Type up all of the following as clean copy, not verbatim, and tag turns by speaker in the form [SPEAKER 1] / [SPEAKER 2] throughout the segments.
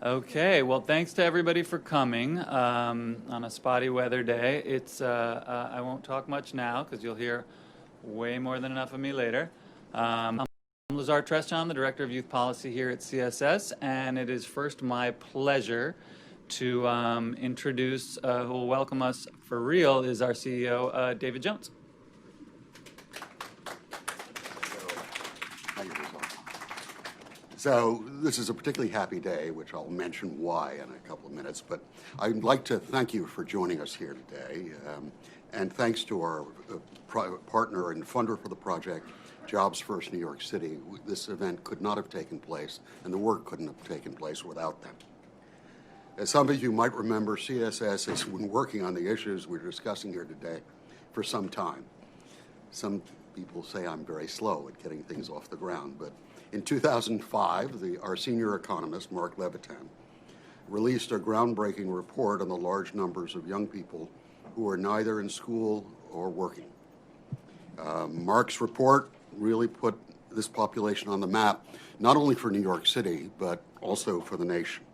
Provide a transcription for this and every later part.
[SPEAKER 1] Okay, well, thanks to everybody for coming on a spotty weather day. I won't talk much now because you'll hear way more than enough of me later. I'm Lazar Tresjon, the Director of Youth Policy here at CSS, and it is first my pleasure to introduce, who will welcome us for real, is our CEO, David Jones.
[SPEAKER 2] So this is a particularly happy day, which I'll mention why in a couple of minutes, but I'd like to thank you for joining us here today, and thanks to our partner and funder for the project, Jobs First New York City. This event could not have taken place, and the work couldn't have taken place without them. As some of you might remember, CSS has been working on the issues we're discussing here today for some time. Some people say I'm very slow at getting things off the ground, but in 2005, our senior economist, Mark Levitan, released a groundbreaking report on the large numbers of young people who are neither in school or working. Mark's report really put this population on the map, not only for New York City, but also for the nation.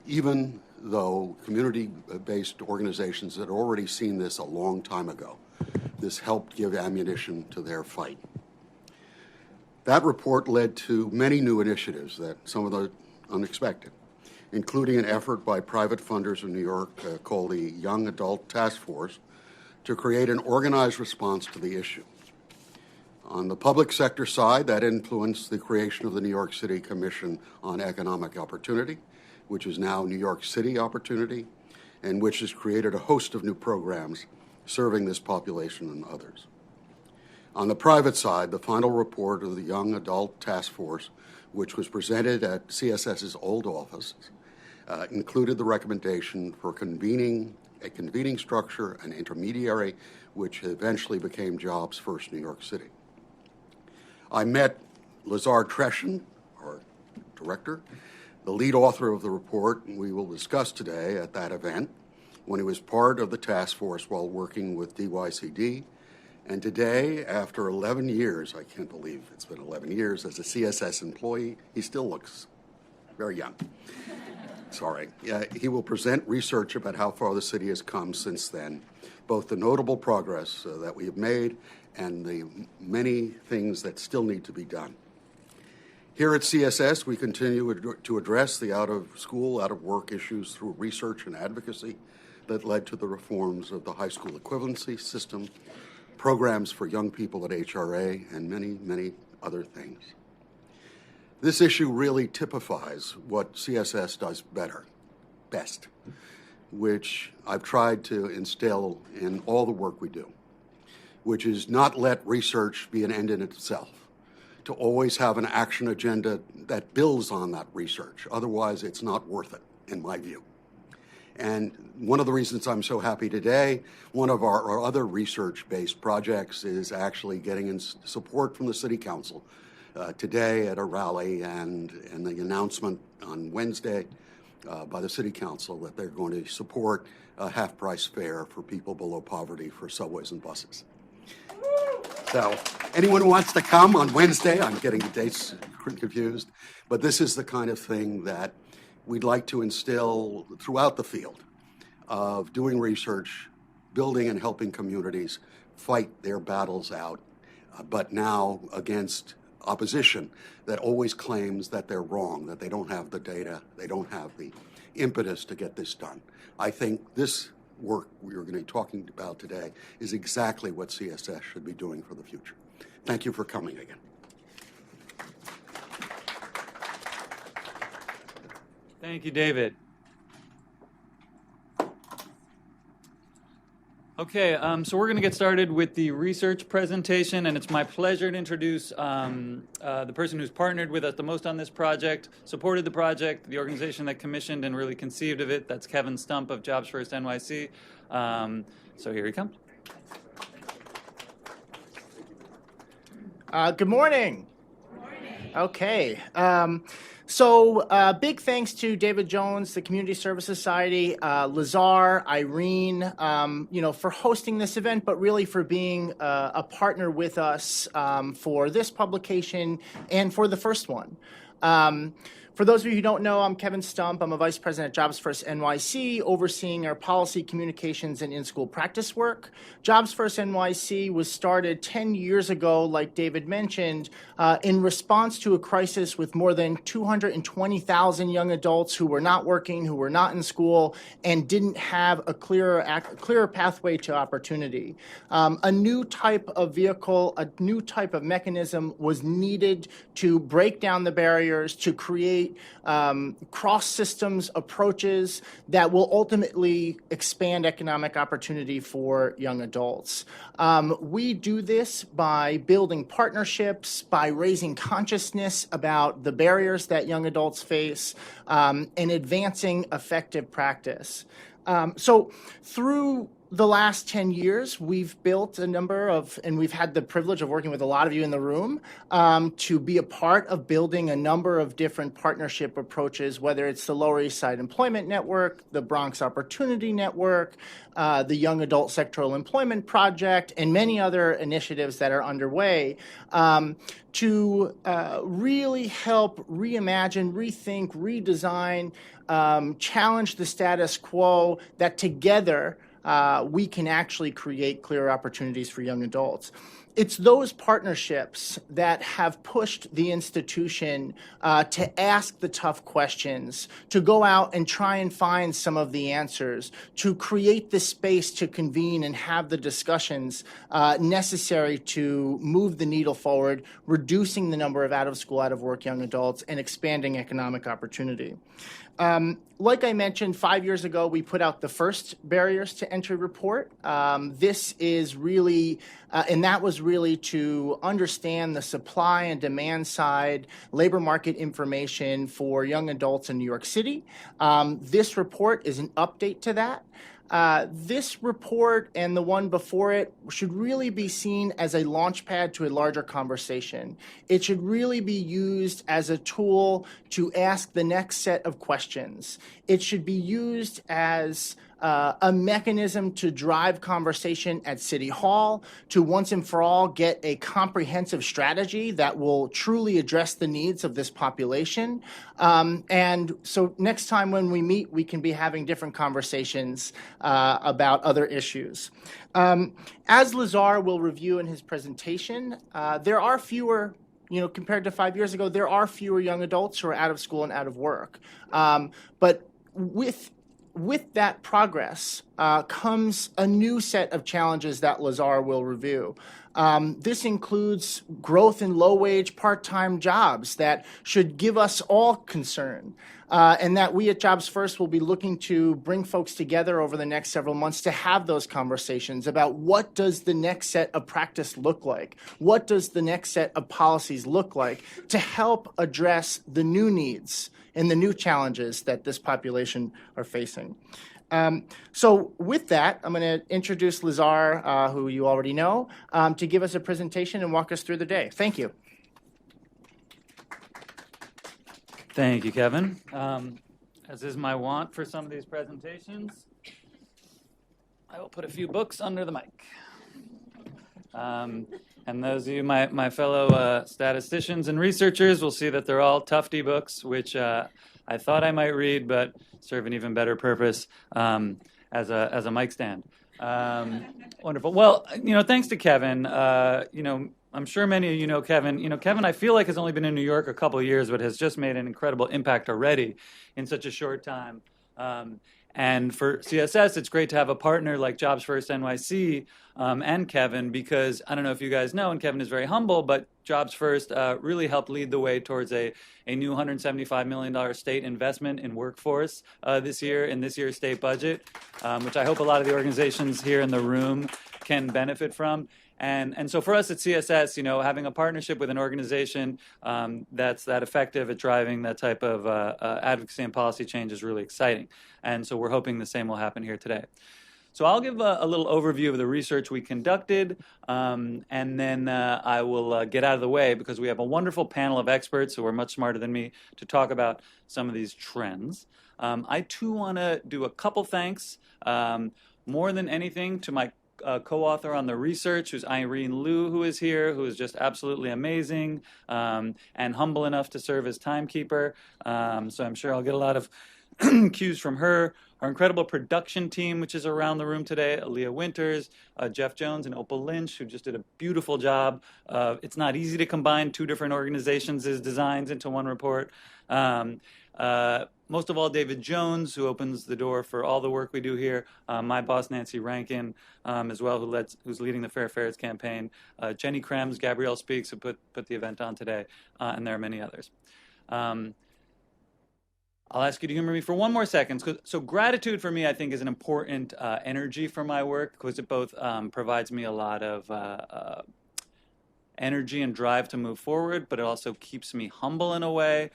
[SPEAKER 2] Even though community-based organizations had already seen this a long time ago, this helped give ammunition to their fight. That report led to many new initiatives, some of the unexpected, including an effort by private funders in New York called the Young Adult Task Force to create an organized response to the issue. On the public sector side, that influenced the creation of the New York City Commission on Economic Opportunity, which is now New York City Opportunity, and which has created a host of new programs serving this population and others. On the private side, the final report of the Young Adult Task Force, which was presented at CSS's old office, included the recommendation for a convening structure, an intermediary, which eventually became Jobs First New York City. I met Lazar Tresjon, our director, the lead author of the report we will discuss today at that event, when he was part of the task force while working with DYCD. And today, after 11 years, I can't believe it's been 11 years as a CSS employee, he still looks very young. Sorry. He will present research about how far the city has come since then, both the notable progress that we have made and the many things that still need to be done. Here at CSS, we continue to address the out-of-school, out-of-work issues through research and advocacy that led to the reforms of the high school equivalency system, programs for young people at HRA, and many, many other things. This issue really typifies what CSS does best, which I've tried to instill in all the work we do, which is not let research be an end in itself, to always have an action agenda that builds on that research. Otherwise, it's not worth it, in my view. And one of the reasons I'm so happy today, one of our other research-based projects is actually getting in support from the City Council today at a rally and the announcement on Wednesday by the City Council that they're going to support a half-price fare for people below poverty for subways and buses. So anyone who wants to come on Wednesday, I'm getting the dates confused, but this is the kind of thing that we'd like to instill throughout the field of doing research, building and helping communities fight their battles out, but now against opposition that always claims that they're wrong, that they don't have the data, they don't have the impetus to get this done. I think this work we're going to be talking about today is exactly what CSS should be doing for the future. Thank you for coming again.
[SPEAKER 1] Thank you, David. Okay, so we're going to get started with the research presentation, and it's my pleasure to introduce the person who's partnered with us the most on this project, supported the project, the organization that commissioned and really conceived of it. That's Kevin Stump of Jobs First NYC. So here he comes.
[SPEAKER 3] Good morning. Good morning. Okay. So big thanks to David Jones, the Community Service Society, Lazar, Irene, for hosting this event, but really for being a partner with us for this publication and for the first one. For those of you who don't know, I'm Kevin Stump. I'm a vice president at Jobs First NYC, overseeing our policy, communications, and in-school practice work. Jobs First NYC was started 10 years ago, like David mentioned, in response to a crisis with more than 220,000 young adults who were not working, who were not in school, and didn't have a clearer pathway to opportunity. A new type of vehicle, a new type of mechanism was needed to break down the barriers, to create cross-systems approaches that will ultimately expand economic opportunity for young adults. We do this by building partnerships, by raising consciousness about the barriers that young adults face, and advancing effective practice. So through the last 10 years, we've built a number of, and we've had the privilege of working with a lot of you in the room to be a part of building a number of different partnership approaches, whether it's the Lower East Side Employment Network, the Bronx Opportunity Network, the Young Adult Sectoral Employment Project, and many other initiatives that are underway to really help reimagine, rethink, redesign, challenge the status quo that together we can actually create clear opportunities for young adults. It's those partnerships that have pushed the institution to ask the tough questions, to go out and try and find some of the answers, to create the space to convene and have the discussions necessary to move the needle forward, reducing the number of out-of-school, out-of-work young adults, and expanding economic opportunity. Like I mentioned, 5 years ago, we put out the first Barriers to Entry report. This is really, and that was really to understand the supply and demand side labor market information for young adults in New York City. This report is an update to that. This report and the one before it should really be seen as a launchpad to a larger conversation. It should really be used as a tool to ask the next set of questions. It should be used as a mechanism to drive conversation at City Hall, to once and for all get a comprehensive strategy that will truly address the needs of this population. And so next time when we meet, we can be having different conversations about other issues. As Lazar will review in his presentation, there are fewer, compared to 5 years ago, there are fewer young adults who are out of school and out of work. But with that progress comes a new set of challenges that Lazar will review. This includes growth in low-wage part-time jobs that should give us all concern, and that we at Jobs First will be looking to bring folks together over the next several months to have those conversations about what does the next set of practice look like? What does the next set of policies look like to help address the new needs and the new challenges that this population are facing? So with that, I'm going to introduce Lazar, who you already know, to give us a presentation and walk us through the day. Thank you.
[SPEAKER 1] Thank you, Kevin. As is my wont for some of these presentations, I will put a few books under the mic. And those of you, my fellow statisticians and researchers, will see that they're all Tufte books, which I thought I might read, but serve an even better purpose as a mic stand. Wonderful. Well, thanks to Kevin. I'm sure many of you know Kevin. Kevin, I feel like has only been in New York a couple of years, but has just made an incredible impact already in such a short time. And for CSS, it's great to have a partner like Jobs First NYC and Kevin, because I don't know if you guys know, and Kevin is very humble, but Jobs First really helped lead the way towards a new $175 million state investment in workforce this year in this year's state budget, which I hope a lot of the organizations here in the room can benefit from. And so for us at CSS, having a partnership with an organization that's that effective at driving that type of advocacy and policy change is really exciting. And so we're hoping the same will happen here today. So I'll give a little overview of the research we conducted, and then I will get out of the way because we have a wonderful panel of experts who are much smarter than me to talk about some of these trends. I, too, want to do a couple thanks, more than anything, to my co-author on the research, who's Irene Liu, who is here, who is just absolutely amazing and humble enough to serve as timekeeper. So I'm sure I'll get a lot of cues from her. Our incredible production team, which is around the room today, Aaliyah Winters, Jeff Jones, and Opal Lynch, who just did a beautiful job. It's not easy to combine two different organizations' designs into one report. Most of all, David Jones, who opens the door for all the work we do here. My boss, Nancy Rankin, as well, who's leading the Fair Fares campaign. Jenny Krems, Gabrielle Speaks, who put the event on today, and there are many others. I'll ask you to humor me for one more second. So gratitude for me, I think, is an important energy for my work because it both provides me a lot of energy and drive to move forward, but it also keeps me humble in a way.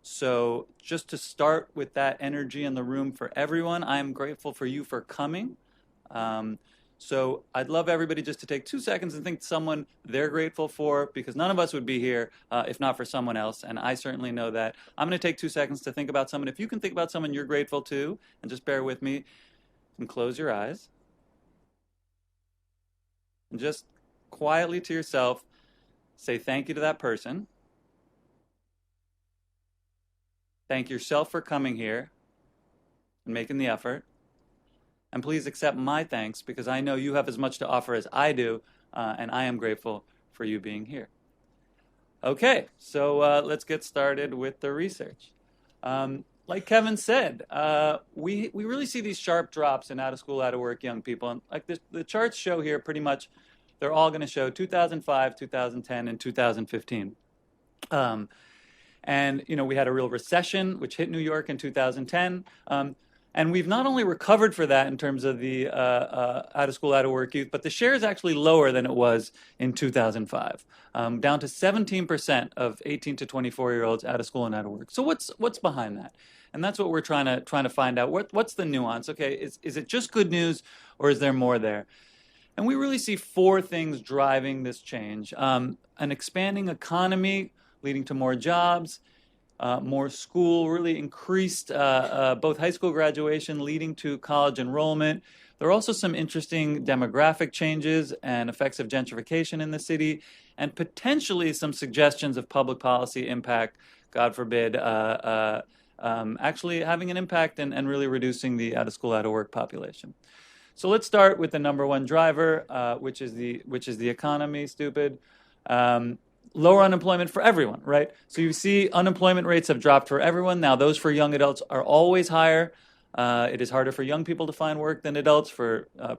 [SPEAKER 1] So just to start with that energy in the room for everyone, I'm grateful for you for coming. So I'd love everybody just to take 2 seconds and think someone they're grateful for, because none of us would be here if not for someone else, and I certainly know that. I'm going to take 2 seconds to think about someone. If you can think about someone you're grateful to, and just bear with me, and close your eyes. And just quietly to yourself, say thank you to that person. Thank yourself for coming here and making the effort. And please accept my thanks because I know you have as much to offer as I do, and I am grateful for you being here. Okay, so let's get started with the research. Like Kevin said, we really see these sharp drops in out-of-school, out-of-work young people. And like the charts show here, pretty much they're all going to show 2005, 2010, and 2015. And, you know, we had a real recession, which hit New York in 2010. And we've not only recovered for that in terms of the out-of-school, out-of-work youth, but the share is actually lower than it was in 2005, down to 17% of 18 to 24-year-olds out of school and out of work. So what's behind that? And that's what we're trying to find out. What's the nuance? Okay, is it just good news, or is there more there? And we really see four things driving this change. An expanding economy leading to more jobs, more school, really increased both high school graduation leading to college enrollment. There are also some interesting demographic changes and effects of gentrification in the city, and potentially some suggestions of public policy impact, God forbid, actually having an impact and really reducing the out-of-school, out-of-work population. So let's start with the number one driver, which is the economy, stupid. Lower unemployment for everyone, right? So you see unemployment rates have dropped for everyone. Now those for young adults are always higher. It is harder for young people to find work than adults,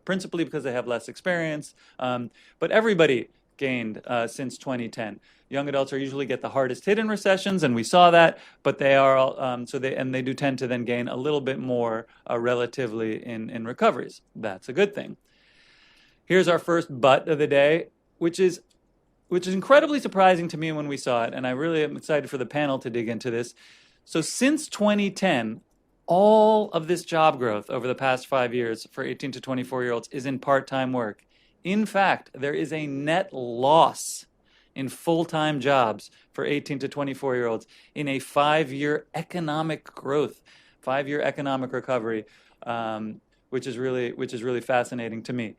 [SPEAKER 1] principally because they have less experience. But everybody gained since 2010. Young adults usually get the hardest hit in recessions, and we saw that. But they are they do tend to then gain a little bit more relatively in recoveries. That's a good thing. Here's our first but of the day, which is incredibly surprising to me when we saw it, and I really am excited for the panel to dig into this. So since 2010, all of this job growth over the past 5 years for 18 to 24-year-olds is in part-time work. In fact, there is a net loss in full-time jobs for 18 to 24-year-olds in a 5-year economic growth, 5-year economic recovery, which is really fascinating to me.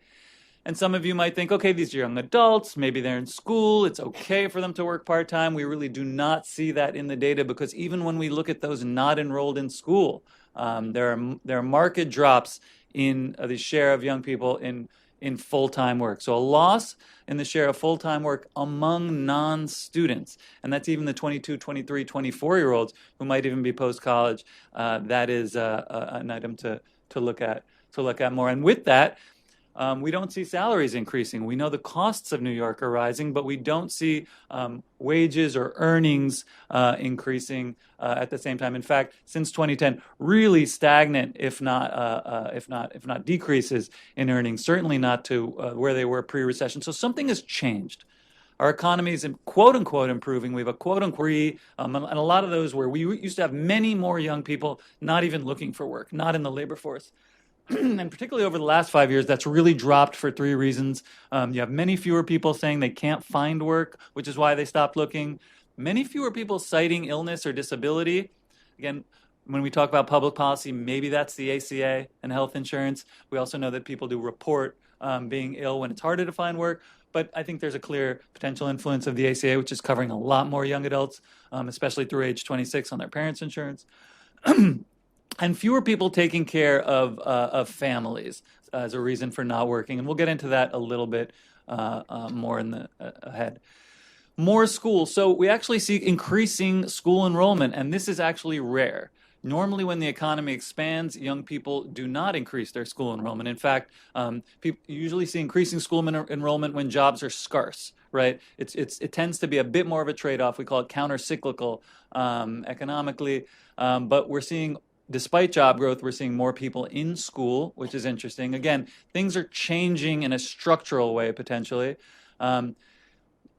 [SPEAKER 1] And some of you might think, okay, these are young adults, maybe they're in school, it's okay for them to work part-time. We really do not see that in the data because even when we look at those not enrolled in school, there are marked drops in the share of young people in full-time work. So a loss in the share of full-time work among non-students, and that's even the 22, 23, 24-year-olds who might even be post-college. That is an item to look at more. And with that, we don't see salaries increasing. We know the costs of New York are rising, but we don't see wages or earnings increasing at the same time. In fact, since 2010, really stagnant, if not decreases in earnings. Certainly not to where they were pre-recession. So something has changed. Our economy is quote unquote improving. We have a quote unquote, and a lot of those where we used to have many more young people not even looking for work, not in the labor force. And particularly over the last 5 years, that's really dropped for three reasons. You have many fewer people saying they can't find work, which is why they stopped looking. Many fewer people citing illness or disability. Again, when we talk about public policy, maybe that's the ACA and health insurance. We also know that people do report being ill when it's harder to find work. But I think there's a clear potential influence of the ACA, which is covering a lot more young adults, especially through age 26 on their parents' insurance, and fewer people taking care of families as a reason for not working. And we'll get into that a little bit more in the ahead. More schools. So we actually see increasing school enrollment, and this is actually rare. Normally, when the economy expands, young people do not increase their school enrollment. In fact, people usually see increasing school enrollment when jobs are scarce, right? It tends to be a bit more of a trade-off. We call it counter-cyclical economically. But we're seeing, despite job growth, we're seeing more people in school, which is interesting. Again, things are changing in a structural way, potentially.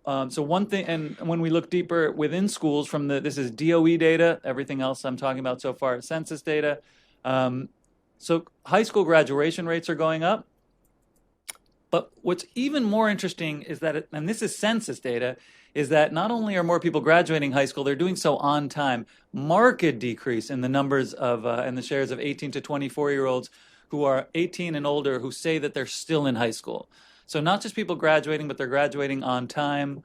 [SPEAKER 1] So one thing, and when we look deeper within schools this is DOE data, everything else I'm talking about so far is census data. So high school graduation rates are going up. But what's even more interesting is that, and this is census data, is that not only are more people graduating high school, they're doing so on time. Marked decrease in the numbers of, and the shares of 18 to 24-year-olds who are 18 and older who say that they're still in high school. So not just people graduating, but they're graduating on time,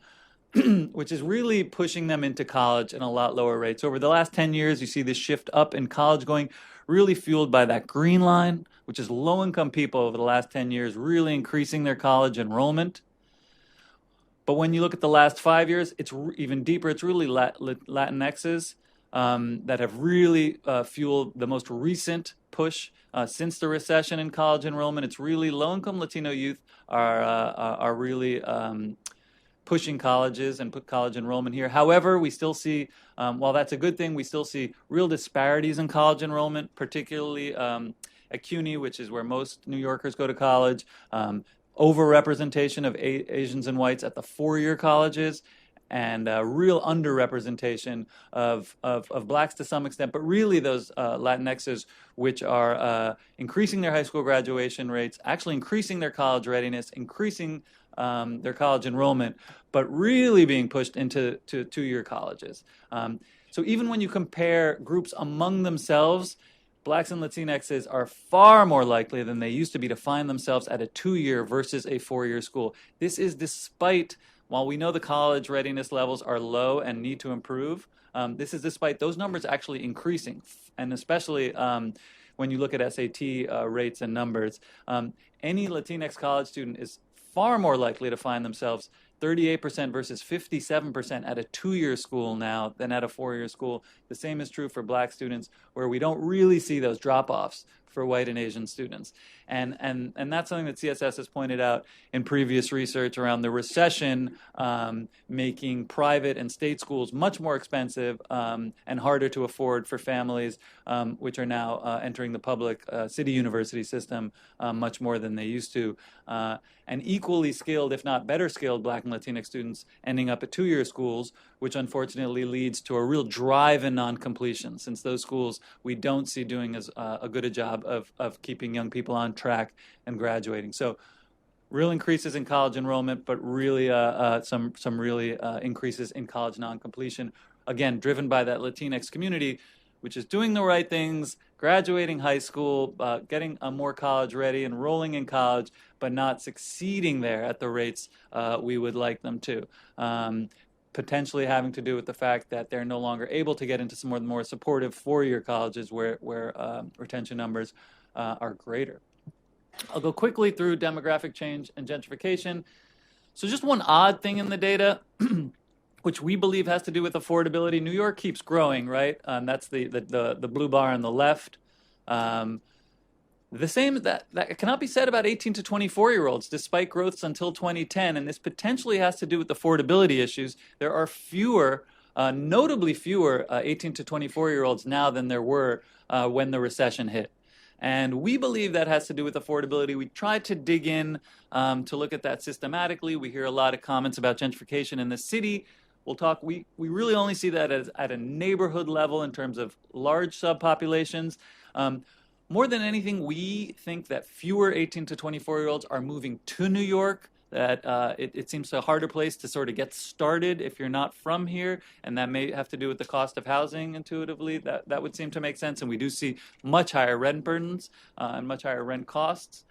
[SPEAKER 1] which is really pushing them into college at a lot lower rates. Over the last 10 years, you see this shift up in college going, really fueled by that green line, which is low-income people over the last 10 years really increasing their college enrollment. But when you look at the last 5 years, it's even deeper. It's really Latinxes that have really fueled the most recent push since the recession in college enrollment. It's really low-income Latino youth are really pushing colleges and put college enrollment here. However, we still see, while that's a good thing, we still see real disparities in college enrollment, particularly at CUNY, which is where most New Yorkers go to college, overrepresentation of Asians and whites at the four-year colleges, and real underrepresentation of blacks to some extent, but really those Latinxes, which are increasing their high school graduation rates, actually increasing their college readiness, increasing their college enrollment, but really being pushed into two-year colleges. So even when you compare groups among themselves, blacks and Latinxes are far more likely than they used to be to find themselves at a two-year versus a four-year school. This is despite, while we know the college readiness levels are low and need to improve, this is despite those numbers actually increasing, and especially when you look at SAT rates and numbers. Any Latinx college student is far more likely to find themselves 38% versus 57% at a two-year school now than at a four-year school. The same is true for black students, where we don't really see those drop-offs for white and Asian students. And that's something that CSS has pointed out in previous research around the recession making private and state schools much more expensive and harder to afford for families, which are now entering the public city university system much more than they used to. And equally skilled, if not better skilled, black and Latinx students ending up at two-year schools, which unfortunately leads to a real drive in non-completion, since those schools we don't see doing as a good a job of keeping young people on track and graduating. So real increases in college enrollment, but really some really increases in college non-completion, again, driven by that Latinx community, which is doing the right things, graduating high school, getting more college ready, enrolling in college, but not succeeding there at the rates we would like them to. Potentially having to do with the fact that they're no longer able to get into some more supportive four-year colleges where retention numbers are greater. I'll go quickly through demographic change and gentrification. So just one odd thing in the data, which we believe has to do with affordability. New York keeps growing, right? That's the blue bar on the left. The same that cannot be said about 18 to 24-year-olds, despite growths until 2010, and this potentially has to do with affordability issues. There are fewer, notably fewer, 18 to 24-year-olds now than there were when the recession hit. And we believe that has to do with affordability. We tried to dig in to look at that systematically. We hear a lot of comments about gentrification in the city. We'll talk, we really only see that as at a neighborhood level in terms of large subpopulations. More than anything, we think that fewer 18 to 24-year-olds are moving to New York, that it seems a harder place to sort of get started if you're not from here, and that may have to do with the cost of housing intuitively. That would seem to make sense, and we do see much higher rent burdens and much higher rent costs.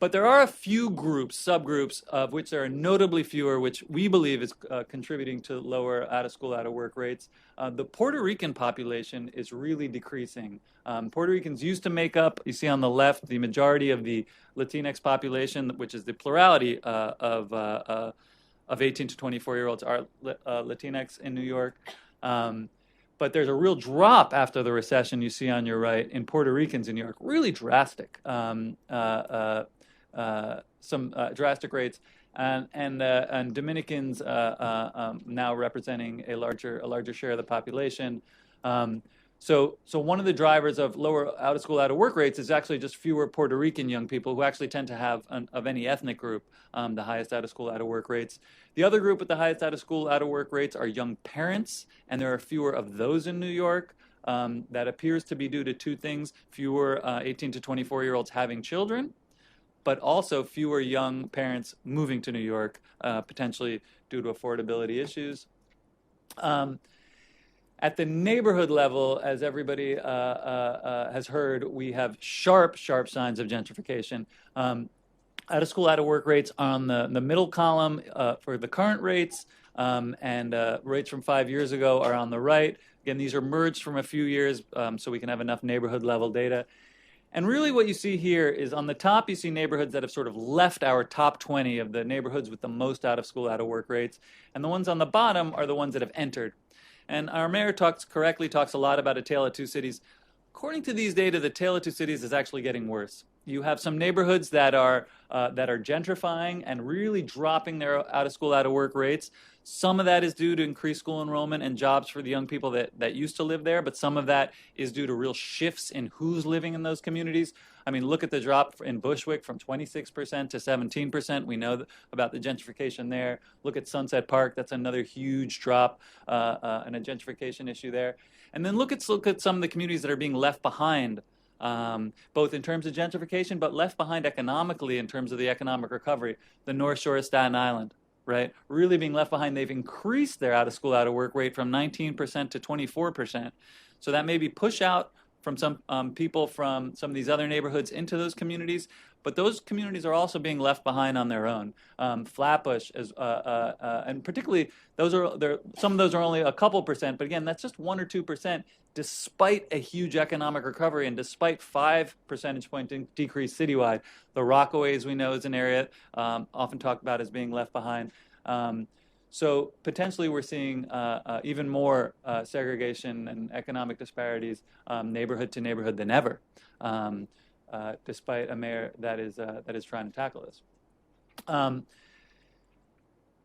[SPEAKER 1] But there are a few groups, subgroups, of which there are notably fewer, which we believe is contributing to lower out-of-school, out-of-work rates. The Puerto Rican population is really decreasing. Puerto Ricans used to make up, you see on the left, the majority of the Latinx population, which is the plurality of 18 to 24-year-olds are Latinx in New York. But there's a real drop after the recession you see on your right in Puerto Ricans in New York, really drastic. Some drastic rates, and Dominicans now representing a larger share of the population. So one of the drivers of lower out-of-school, out-of-work rates is actually just fewer Puerto Rican young people who actually tend to have, of any ethnic group, the highest out-of-school, out-of-work rates. The other group with the highest out-of-school, out-of-work rates are young parents, and there are fewer of those in New York. That appears to be due to two things: fewer 18 to 24-year-olds having children, but also fewer young parents moving to New York, potentially due to affordability issues. At the neighborhood level, as everybody has heard, we have sharp signs of gentrification. Out-of-school, out-of-work rates on the middle column for the current rates, and rates from 5 years ago are on the right. Again, these are merged from a few years, so we can have enough neighborhood level data. And really what you see here is on the top, you see neighborhoods that have sort of left our top 20 of the neighborhoods with the most out-of-school, out-of-work rates. And the ones on the bottom are the ones that have entered. And our mayor talks a lot about a tale of two cities. According to these data, the tale of two cities is actually getting worse. You have some neighborhoods that are gentrifying and really dropping their out-of-school, out-of-work rates. Some of that is due to increased school enrollment and jobs for the young people that used to live there, but some of that is due to real shifts in who's living in those communities. I mean, look at the drop in Bushwick from 26% to 17%. We know about the gentrification there. Look at Sunset Park. That's another huge drop and a gentrification issue there. And then look at some of the communities that are being left behind, both in terms of gentrification, but left behind economically in terms of the economic recovery. The North Shore of Staten Island, right? Really being left behind. They've increased their out-of-school, out-of-work rate from 19% to 24%. So that maybe push out from some people from some of these other neighborhoods into those communities, but those communities are also being left behind on their own. Flatbush, and particularly some of those are only a couple percent, but again, that's just 1 or 2%, despite a huge economic recovery and despite 5 percentage point decrease citywide. The Rockaways, we know, is an area often talked about as being left behind. So potentially we're seeing even more segregation and economic disparities neighborhood to neighborhood than ever, despite a mayor that is trying to tackle this.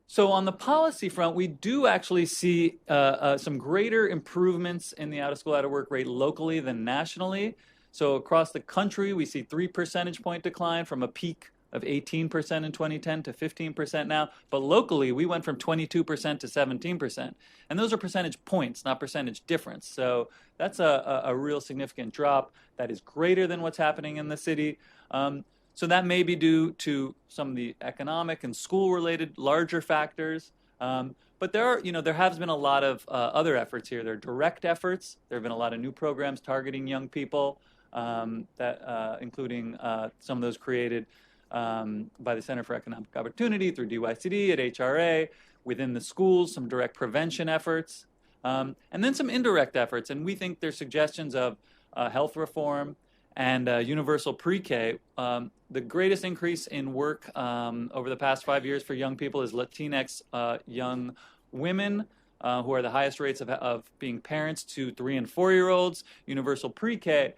[SPEAKER 1] So on the policy front, we do actually see some greater improvements in the out-of-school, out-of-work rate locally than nationally. So across the country, we see 3 percentage point decline from a peak of 18% in 2010 to 15% now. But locally, we went from 22% to 17%. And those are percentage points, not percentage difference. So that's a real significant drop that is greater than what's happening in the city. So that may be due to some of the economic and school-related larger factors. But there has been a lot of other efforts here. There are direct efforts. There have been a lot of new programs targeting young people, including some of those created by the Center for Economic Opportunity through DYCD at HRA, within the schools, some direct prevention efforts, and then some indirect efforts. And we think there's suggestions of health reform and universal pre-K. The greatest increase in work over the past 5 years for young people is Latinx young women, who are the highest rates of being parents to 3 and 4-year-olds. Universal pre-K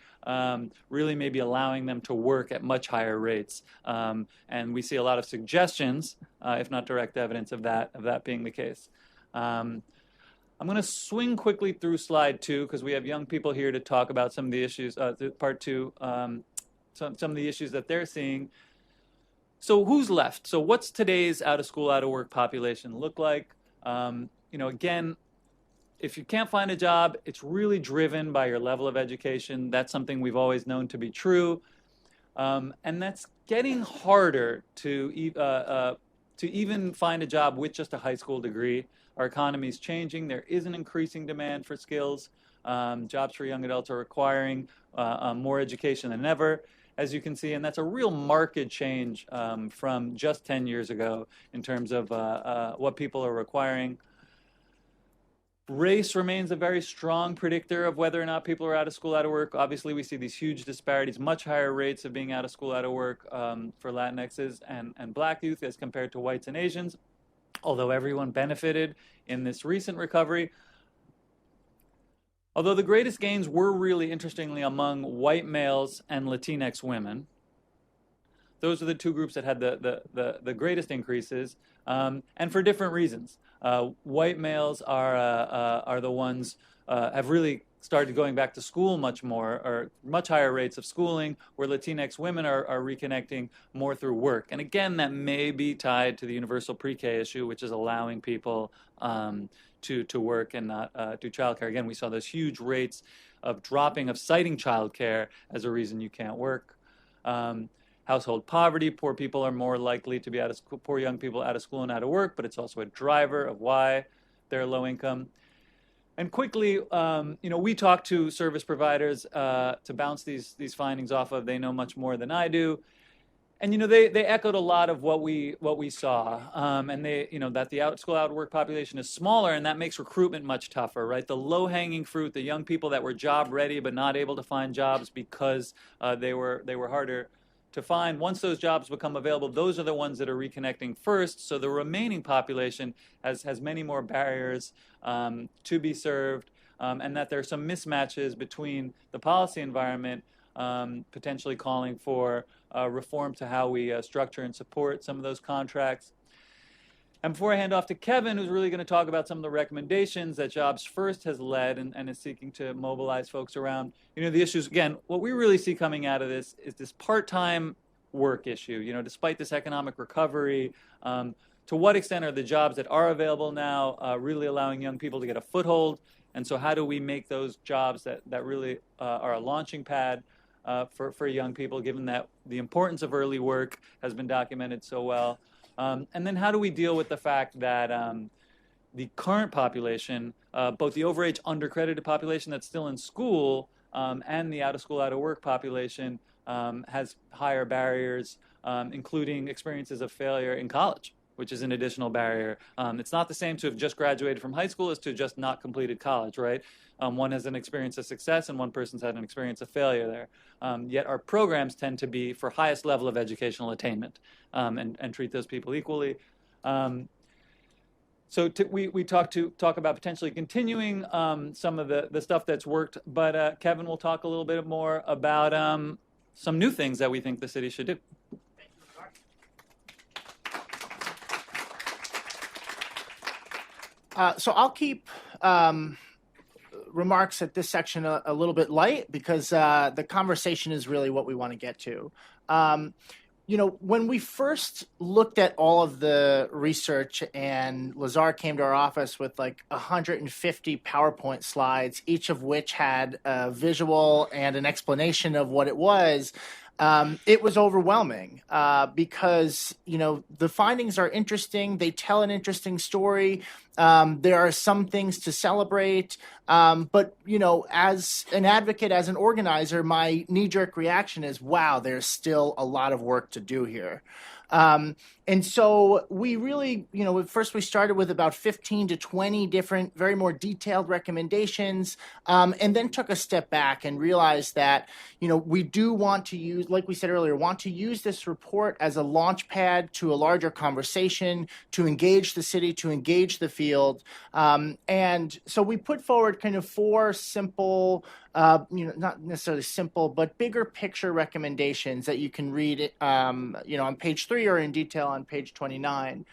[SPEAKER 1] really may be allowing them to work at much higher rates. And we see a lot of suggestions, if not direct evidence of that being the case. I'm going to swing quickly through slide 2 because we have young people here to talk about some of the issues, part 2, some of the issues that they're seeing. So who's left? So what's today's out-of-school, out-of-work population look like? Again, if you can't find a job, it's really driven by your level of education. That's something we've always known to be true. And that's getting harder to even find a job with just a high school degree. Our economy is changing. There is an increasing demand for skills. Jobs for young adults are requiring more education than ever. as you can see, and that's a real marked change from just 10 years ago in terms of what people are requiring. Race remains a very strong predictor of whether or not people are out of school, out of work. Obviously, we see these huge disparities, much higher rates of being out of school, out of work for Latinxes and Black youth as compared to whites and Asians, although everyone benefited in this recent recovery. Although the greatest gains were really, interestingly, among white males and Latinx women. Those are the two groups that had the greatest increases, and for different reasons. White males are the ones have really started going back to school much more, or much higher rates of schooling, where Latinx women are reconnecting more through work. And again, that may be tied to the universal pre-K issue, which is allowing people to work and not do childcare. Again, we saw those huge rates of dropping, of citing childcare as a reason you can't work. Household poverty, poor people are more likely to be out of school, poor young people out of school and out of work, but it's also a driver of why they're low income. And quickly, we talk to service providers to bounce these findings off of. They know much more than I do. And, they echoed a lot of what we saw. And they, that the out school, out work population is smaller, and that makes recruitment much tougher, right? The low-hanging fruit, the young people that were job ready but not able to find jobs because they were harder to find. Once those jobs become available, those are the ones that are reconnecting first. So the remaining population has many more barriers to be served, and that there are some mismatches between the policy environment potentially calling for reform to how we structure and support some of those contracts. And before I hand off to Kevin, who's really going to talk about some of the recommendations that Jobs First has led and is seeking to mobilize folks around, the issues, again, what we really see coming out of this is this part-time work issue. Despite this economic recovery, to what extent are the jobs that are available now really allowing young people to get a foothold? And so how do we make those jobs that really are a launching pad for young people, given that the importance of early work has been documented so well? And then how do we deal with the fact that the current population, both the overage, undercredited population that's still in school and the out-of-school, out-of-work population has higher barriers, including experiences of failure in college, which is an additional barrier. It's not the same to have just graduated from high school as to just not completed college, right? One has an experience of success and one person's had an experience of failure there. Yet our programs tend to be for highest level of educational attainment and treat those people equally. So we talk about potentially continuing some of the stuff that's worked, but Kevin will talk a little bit more about some new things that we think the city should do.
[SPEAKER 3] So I'll keep remarks at this section a little bit light because the conversation is really what we want to get to. When we first looked at all of the research and Lazar came to our office with like 150 PowerPoint slides, each of which had a visual and an explanation of what it was overwhelming because, the findings are interesting. They tell an interesting story. There are some things to celebrate. But, as an advocate, as an organizer, my knee-jerk reaction is, wow, there's still a lot of work to do here. And so we really, first we started with about 15 to 20 different, very more detailed recommendations, and then took a step back and realized that, we do want to use, like we said earlier, want to use this report as a launch pad to a larger conversation, to engage the city, to engage the field. And so we put forward kind of four simple, not necessarily simple, but bigger picture recommendations that you can read, on page 3 or in detail on page 29.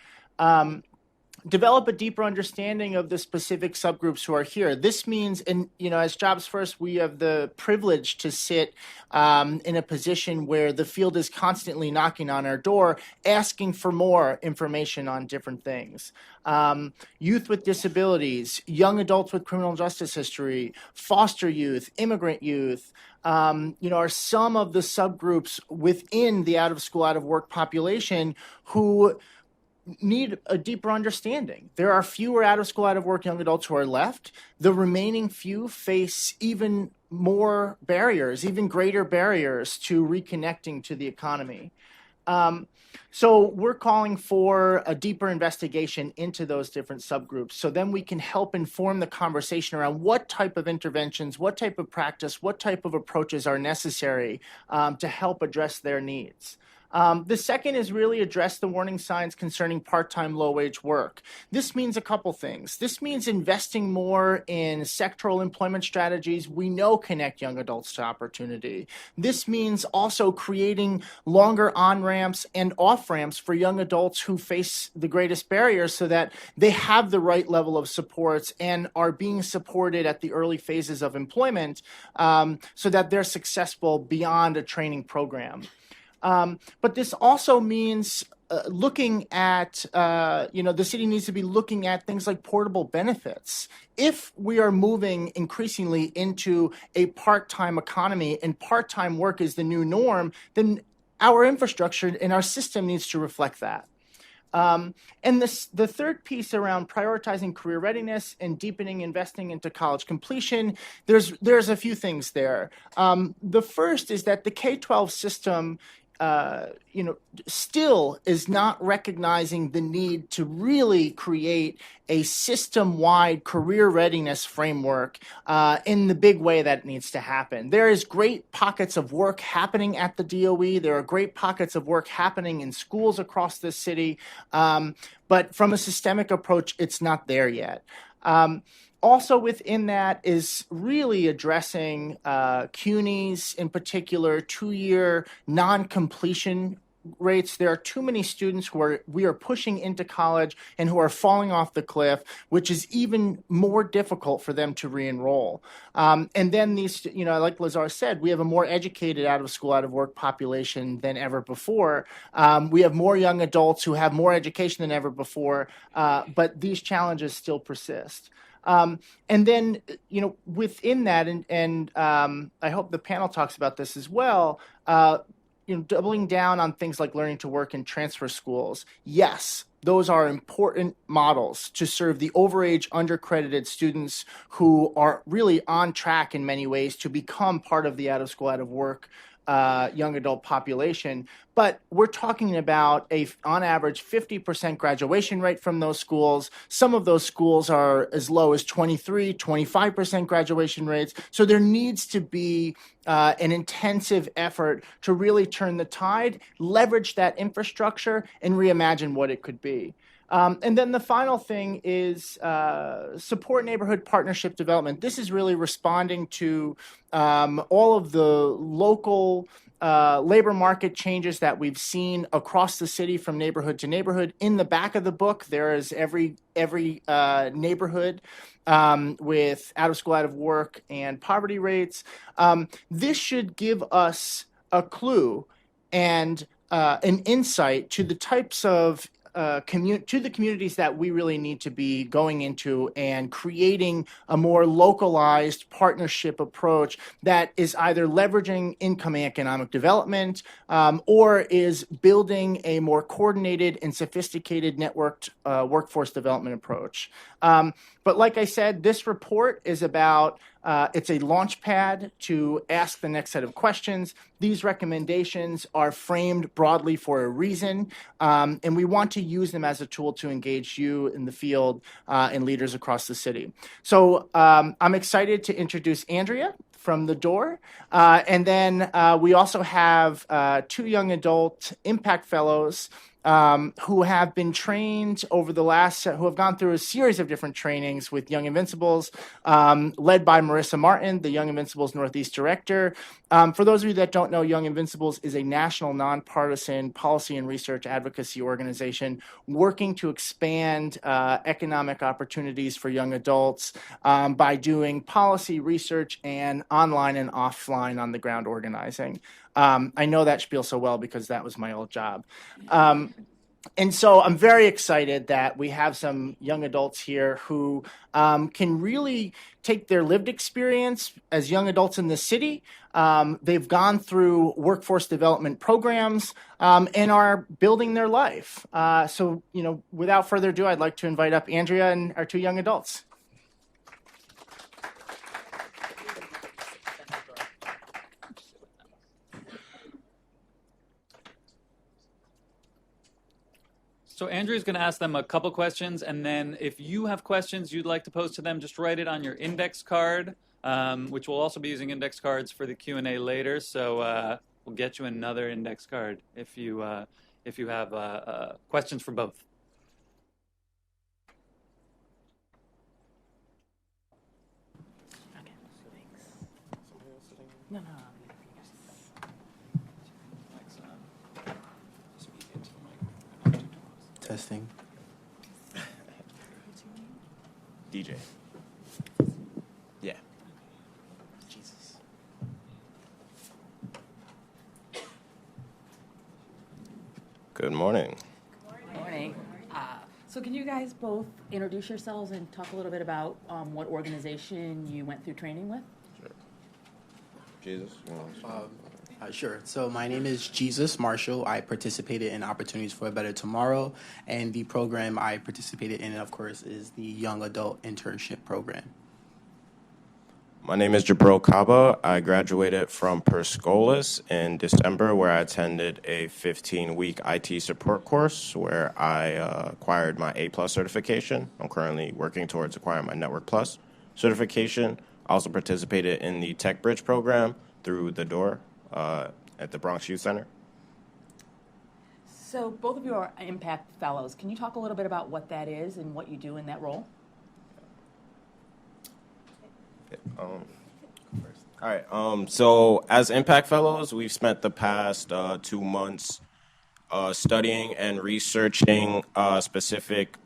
[SPEAKER 3] Develop a deeper understanding of the specific subgroups who are here. This means, and as Jobs First, we have the privilege to sit in a position where the field is constantly knocking on our door, asking for more information on different things. Youth with disabilities, young adults with criminal justice history, foster youth, immigrant youth, are some of the subgroups within the out-of-school, out-of-work population who need a deeper understanding. There are fewer out-of-school, out-of-work young adults who are left. The remaining few face even more barriers, even greater barriers to reconnecting to the economy. So we're calling for a deeper investigation into those different subgroups, so then we can help inform the conversation around what type of interventions, what type of practice, what type of approaches are necessary to help address their needs. The second is really address the warning signs concerning part-time low-wage work. This means a couple things. This means investing more in sectoral employment strategies we know connect young adults to opportunity. This means also creating longer on-ramps and off-ramps for young adults who face the greatest barriers so that they have the right level of supports and are being supported at the early phases of employment so that they're successful beyond a training program. But this also means looking at, the city needs to be looking at things like portable benefits. If we are moving increasingly into a part-time economy and part-time work is the new norm, then our infrastructure and our system needs to reflect that. And the third piece around prioritizing career readiness and deepening investing into college completion, there's a few things there. The first is that the K-12 system still is not recognizing the need to really create a system-wide career readiness framework in the big way that it needs to happen. There is great pockets of work happening at the DOE. There are great pockets of work happening in schools across this city. But from a systemic approach, it's not there yet. Also within that is really addressing CUNYs, in particular, 2-year non-completion rates. There are too many students who we are pushing into college and who are falling off the cliff, which is even more difficult for them to re-enroll. And then these, like Lazar said, we have a more educated out-of-school, out-of-work population than ever before. We have more young adults who have more education than ever before, but these challenges still persist. And then, within that, and I hope the panel talks about this as well, doubling down on things like learning to work in transfer schools. Yes, those are important models to serve the overage, undercredited students who are really on track in many ways to become part of the out-of-school, out-of-work young adult population. But we're talking about on average, 50% graduation rate from those schools. Some of those schools are as low as 23, 25% graduation rates. So there needs to be an intensive effort to really turn the tide, leverage that infrastructure, and reimagine what it could be. And then the final thing is support neighborhood partnership development. This is really responding to all of the local labor market changes that we've seen across the city from neighborhood to neighborhood. In the back of the book, there is every neighborhood with out-of-school, out-of-work, and poverty rates. This should give us a clue and an insight to the types of to the communities that we really need to be going into and creating a more localized partnership approach that is either leveraging income and economic development or is building a more coordinated and sophisticated networked workforce development approach. But like I said, this report is about it's a launch pad to ask the next set of questions. These recommendations are framed broadly for a reason, and we want to use them as a tool to engage you in the field and leaders across the city. So I'm excited to introduce Andrea from the door. And then we also have 2 young adult impact fellows who have been trained over the last, who have gone through a series of different trainings with Young Invincibles, led by Marissa Martin, the Young Invincibles Northeast Director. For those of you that don't know, Young Invincibles is a national nonpartisan policy and research advocacy organization working to expand economic opportunities for young adults by doing policy research and online and offline on the ground organizing. I know that spiel so well because that was my old job. And so I'm very excited that we have some young adults here who can really take their lived experience as young adults in the city. They've gone through workforce development programs and are building their life. So, without further ado, I'd like to invite up Andrea and our 2 young adults.
[SPEAKER 1] So Andrew's going to ask them a couple questions, and then if you have questions you'd like to pose to them, just write it on your index card, which we'll also be using index cards for the Q&A later. So we'll get you another index card if you have questions for both.
[SPEAKER 4] Okay, thanks. No, no.
[SPEAKER 5] Testing. DJ. Yeah. Jesus.
[SPEAKER 6] Good morning.
[SPEAKER 4] Morning. So can you guys both introduce yourselves and talk a little bit about what organization you went through training with?
[SPEAKER 6] Jesus.
[SPEAKER 5] Sure. So my name is Jesus Marshall. I participated in Opportunities for a Better Tomorrow, and the program I participated in, of course, is the Young Adult Internship Program.
[SPEAKER 6] My name is Jabril Kaba. I graduated from Perscolas in December, where I attended a 15-week IT support course where I acquired my A+ certification. I'm currently working towards acquiring my Network Plus certification. I also participated in the Tech Bridge program through The Door at the Bronx Youth Center.
[SPEAKER 4] So both of you are Impact Fellows. Can you talk a little bit about what that is and what you do in that role?
[SPEAKER 6] All right. So as Impact Fellows, we've spent the past 2 months studying and researching specific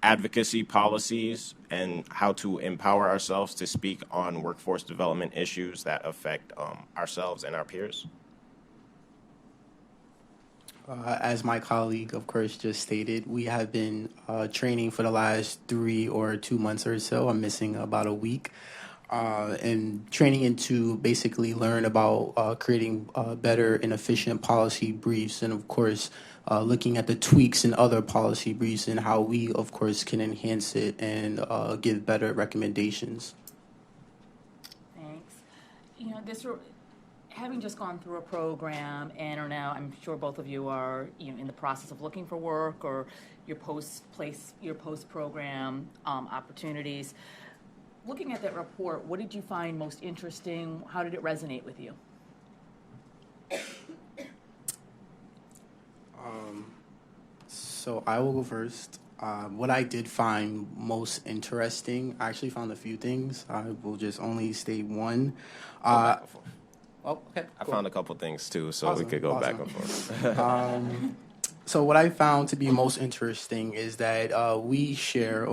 [SPEAKER 6] advocacy policies and how to empower ourselves to speak on workforce development issues that affect ourselves and our peers.
[SPEAKER 5] As my colleague, of course, just stated, we have been training for the last 3 or 2 months or so. I'm missing about a week. And training into basically learn about creating better and efficient policy briefs, and of course looking at the tweaks in other policy briefs and how we, of course, can enhance it and give better recommendations.
[SPEAKER 4] Thanks. You know, having just gone through a program and are now, I'm sure both of you are in the process of looking for work or your post-program opportunities. Looking at that report, what did you find most interesting? How did it resonate with you?
[SPEAKER 5] So I will go first. What I did find most interesting, I actually found a few things. I will just only state one.
[SPEAKER 6] Oh,
[SPEAKER 5] Okay.
[SPEAKER 6] I
[SPEAKER 5] cool.
[SPEAKER 6] found a couple things too, so
[SPEAKER 5] Awesome,
[SPEAKER 6] we could go
[SPEAKER 5] awesome.
[SPEAKER 6] back and forth.
[SPEAKER 5] So what I found to be most interesting is that you share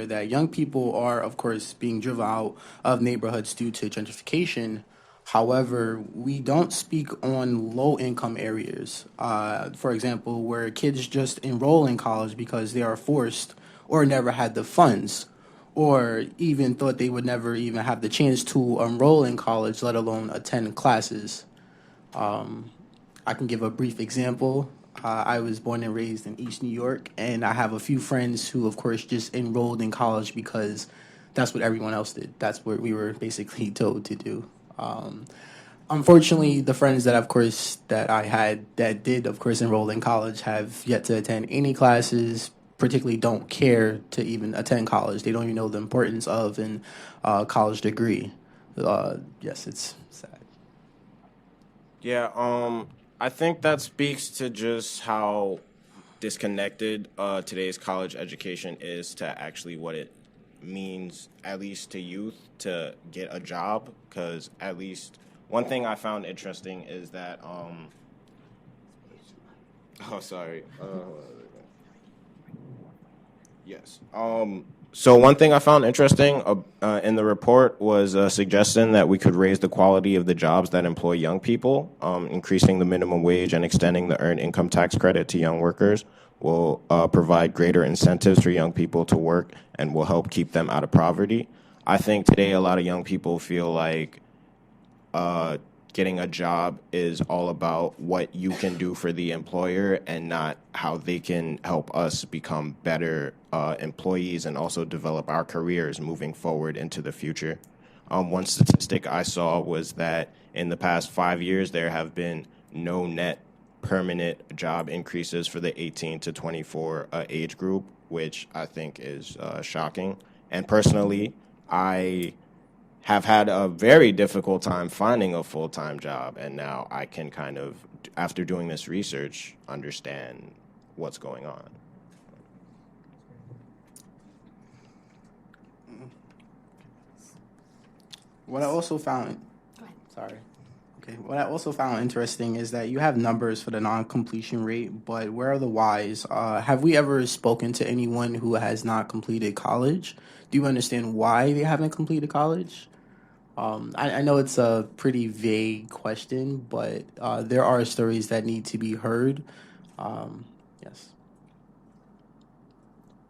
[SPEAKER 5] that young people are, of course, being driven out of neighborhoods due to gentrification. However, we don't speak on low-income areas. For example, where kids just enroll in college because they are forced or never had the funds, or even thought they would never even have the chance to enroll in college, let alone attend classes. I can give a brief example. I was born and raised in East New York, and I have a few friends who, of course, just enrolled in college because that's what everyone else did. That's what we were basically told to do. Unfortunately, the friends that I had that did, of course, enroll in college have yet to attend any classes, particularly don't care to even attend college. They don't even know the importance of a college degree. Yes, it's sad.
[SPEAKER 6] Yeah, I think that speaks to just how disconnected today's college education is to actually what it means, at least to youth, to get a job. Because at least one thing I found interesting is that, yes. So one thing I found interesting in the report was a suggestion that we could raise the quality of the jobs that employ young people. Increasing the minimum wage and extending the earned income tax credit to young workers will provide greater incentives for young people to work and will help keep them out of poverty. I think today a lot of young people feel like getting a job is all about what you can do for the employer and not how they can help us become better employees and also develop our careers moving forward into the future. One statistic I saw was that in the past 5 years, there have been no net permanent job increases for the 18 to 24 age group, which I think is shocking. And personally, I have had a very difficult time finding a full-time job, and now I can kind of, after doing this research, understand what's going on.
[SPEAKER 5] What I also found, sorry. Okay. What I also found interesting is that you have numbers for the non-completion rate, but where are the whys? Have we ever spoken to anyone who has not completed college? Do you understand why they haven't completed college? I know it's a pretty vague question, but there are stories that need to be heard. Yes.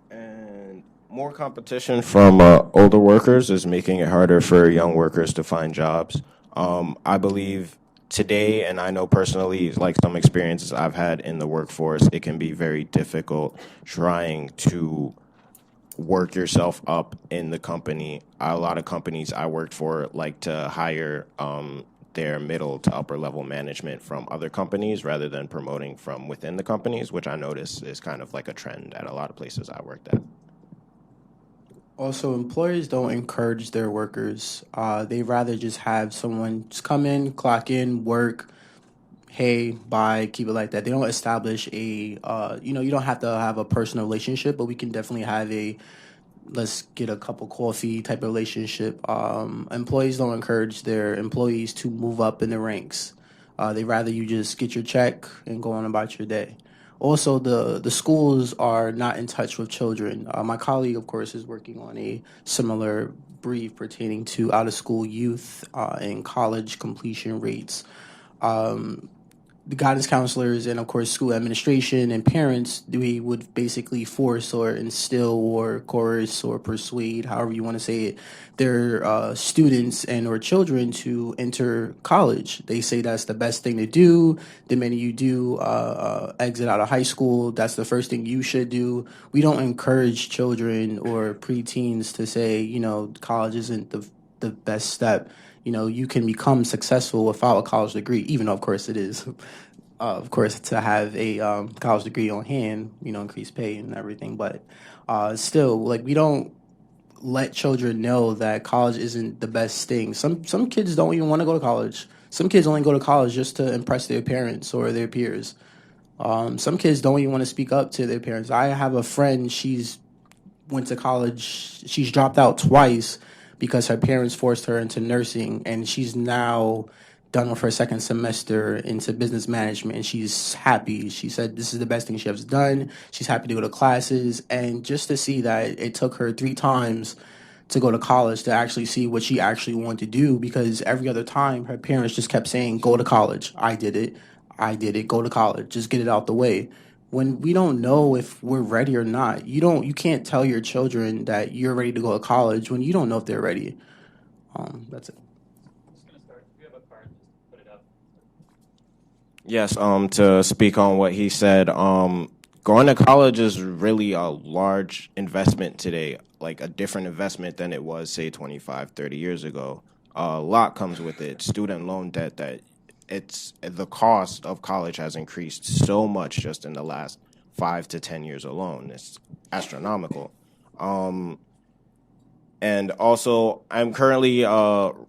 [SPEAKER 6] And more competition from older workers is making it harder for young workers to find jobs. I believe today, and I know personally, like some experiences I've had in the workforce, it can be very difficult trying to work yourself up in the company. A lot of companies I worked for like to hire their middle to upper level management from other companies rather than promoting from within the companies, which I notice is kind of like a trend at a lot of places I worked at.
[SPEAKER 5] Also, employers don't encourage their workers. They rather just have someone just come in, clock in, work, hey, bye, keep it like that. They don't establish a, you don't have to have a personal relationship, but we can definitely have a let's get a cup of coffee type of relationship. Employees don't encourage their employees to move up in the ranks. They rather you just get your check and go on about your day. Also, the schools are not in touch with children. My colleague, of course, is working on a similar brief pertaining to out-of-school youth and college completion rates. The guidance counselors and, of course, school administration and parents, we would basically force or instill or coerce or persuade, however you want to say it, their students and or children to enter college. They say that's the best thing to do. The minute you do exit out of high school, that's the first thing you should do. We don't encourage children or preteens to say, college isn't the best step. You can become successful without a college degree, even though, of course, it is. Of course, to have a college degree on hand, increase pay and everything. But still, we don't let children know that college isn't the best thing. Some kids don't even want to go to college. Some kids only go to college just to impress their parents or their peers. Some kids don't even want to speak up to their parents. I have a friend, she's went to college. She's dropped out twice because her parents forced her into nursing, and she's now done with her second semester into business management, and she's happy. She said this is the best thing she has done. She's happy to go to classes, and just to see that it took her 3 times to go to college to actually see what she actually wanted to do, because every other time her parents just kept saying, go to college. I did it, go to college, just get it out the way. When we don't know if we're ready or not, you can't tell your children that you're ready to go to college when you don't know if they're ready. That's it.
[SPEAKER 1] I'm just going to start. If you have a card, just put it up.
[SPEAKER 6] Yes, to speak on what he said, going to college is really a large investment today, like a different investment than it was, say, 25, 30 years ago. A lot comes with it. Student loan debt, the cost of college has increased so much just in the last 5 to 10 years alone. It's astronomical. And also, I'm currently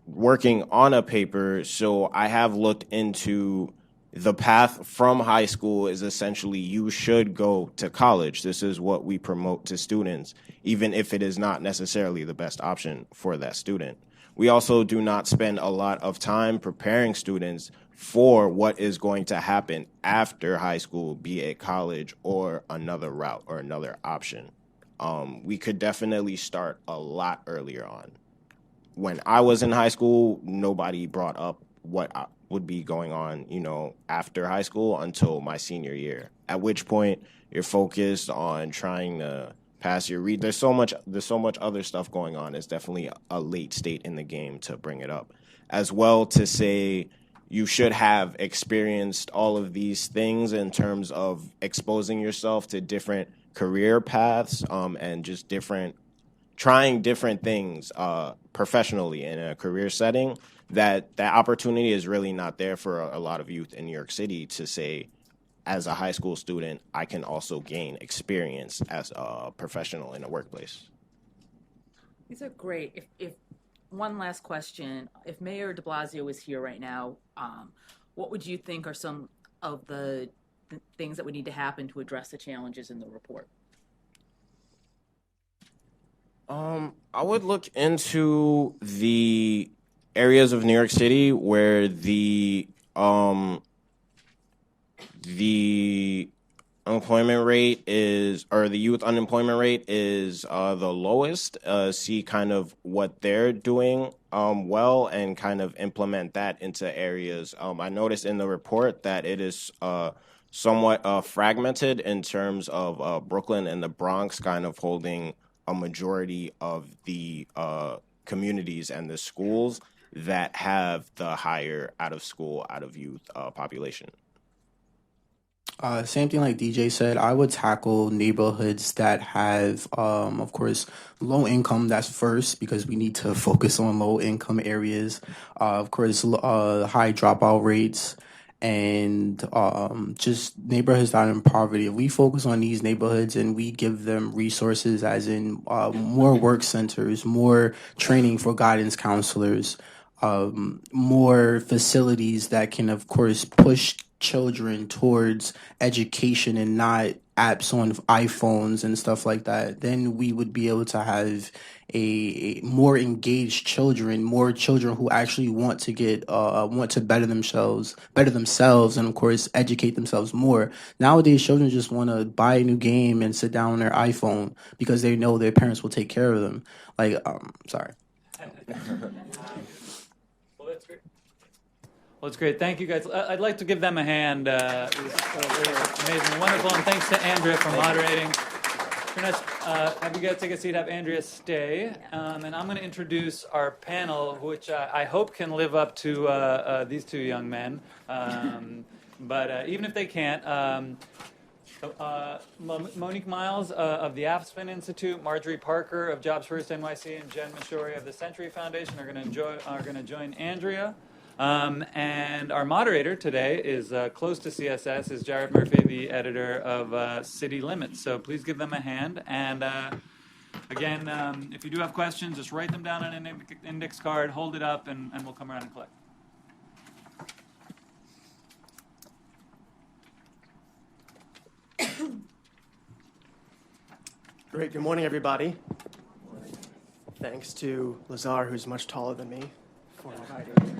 [SPEAKER 6] working on a paper, so I have looked into the path from high school is essentially you should go to college. This is what we promote to students, even if it is not necessarily the best option for that student. We also do not spend a lot of time preparing students for what is going to happen after high school, be it college or another route or another option. We could definitely start a lot earlier on. When I was in high school, nobody brought up what would be going on, after high school until my senior year, at which point you're focused on trying to pass your read. There's so much other stuff going on. It's definitely a late state in the game to bring it up. As well, to say you should have experienced all of these things in terms of exposing yourself to different career paths and just trying different things professionally in a career setting, that opportunity is really not there for a lot of youth in New York City to say, as a high school student, I can also gain experience as a professional in the workplace.
[SPEAKER 4] These are great. If one last question, if Mayor de Blasio is here right now, what would you think are some of the things that would need to happen to address the challenges in the report?
[SPEAKER 6] I would look into the areas of New York City where the unemployment rate is, or the youth unemployment rate is the lowest. See kind of what they're doing well, and kind of implement that into areas. I noticed in the report that it is somewhat fragmented in terms of Brooklyn and the Bronx kind of holding a majority of the communities and the schools that have the higher out of school, out of youth population.
[SPEAKER 5] Same thing like DJ said, I would tackle neighborhoods that have, of course, low income. That's first, because we need to focus on low income areas. Of course, high dropout rates, and just neighborhoods that are in poverty. If we focus on these neighborhoods and we give them resources, as in more work centers, more training for guidance counselors, more facilities that can, of course, push children towards education and not apps on iPhones and stuff like that, then we would be able to have a more engaged children, more children who actually want to want to better themselves, and of course educate themselves more. Nowadays, children just want to buy a new game and sit down on their iPhone because they know their parents will take care of them. Sorry.
[SPEAKER 1] Well, that's great. Well, it's great. Thank you, guys. I'd like to give them a hand. It was amazing, wonderful, and thanks to Andrea for moderating. Have you guys take a seat, have Andrea stay, and I'm going to introduce our panel, which I hope can live up to these two young men. But even if they can't, Monique Miles of the Aspen Institute, Marjorie Parker of Jobs First NYC, and Jen Mashori of the Century Foundation are going to join Andrea. And our moderator today is close to CSS, is Jared Murphy, the editor of City Limits. So please give them a hand. And again, if you do have questions, just write them down on an index card, hold it up, and we'll come around and collect.
[SPEAKER 7] Great. Good morning, everybody. Thanks to Lazar, who's much taller than me, for inviting me.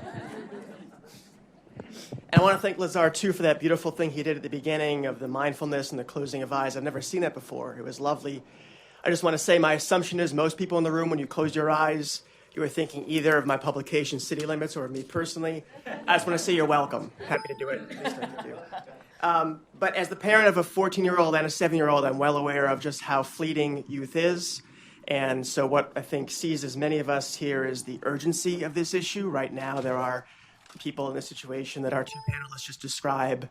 [SPEAKER 7] And I want to thank Lazar, too, for that beautiful thing he did at the beginning of the mindfulness and the closing of eyes. I've never seen that before. It was lovely. I just want to say my assumption is most people in the room, when you close your eyes, you were thinking either of my publication, City Limits, or of me personally. I just want to say you're welcome. Happy to do it. At least I can do. But as the parent of a 14-year-old and a 7-year-old, I'm well aware of just how fleeting youth is. And so what I think seizes many of us here is the urgency of this issue. Right now, there are people in this situation that our two panelists just described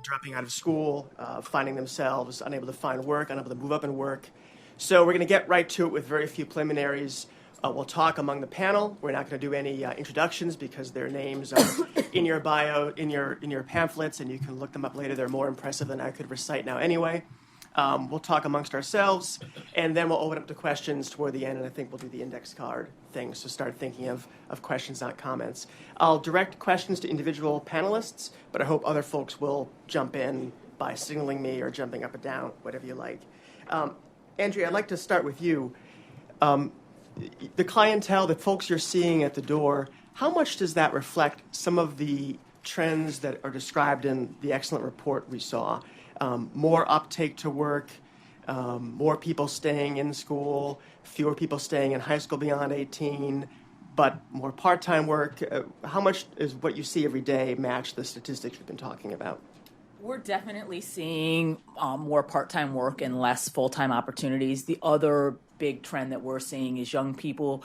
[SPEAKER 7] dropping out of school, finding themselves unable to find work, unable to move up in work. So we're going to get right to it with very few preliminaries. We'll talk among the panel. We're not going to do any introductions because their names are in your bio, in your pamphlets, and you can look them up later. They're more impressive than I could recite now anyway. We'll talk amongst ourselves, and then we'll open up to questions toward the end, and I think we'll do the index card thing, so start thinking of questions, not comments. I'll direct questions to individual panelists, but I hope other folks will jump in by signaling me or jumping up and down, whatever you like. Andrea, I'd like to start with you. The clientele, the folks you're seeing at the door, how much does that reflect some of the trends that are described in the excellent report we saw? More uptake to work, more people staying in school, fewer people staying in high school beyond 18, but more part-time work. How much is what you see every day match the statistics we've been talking about?
[SPEAKER 4] We're definitely seeing more part-time work and less full-time opportunities. The other big trend that we're seeing is young people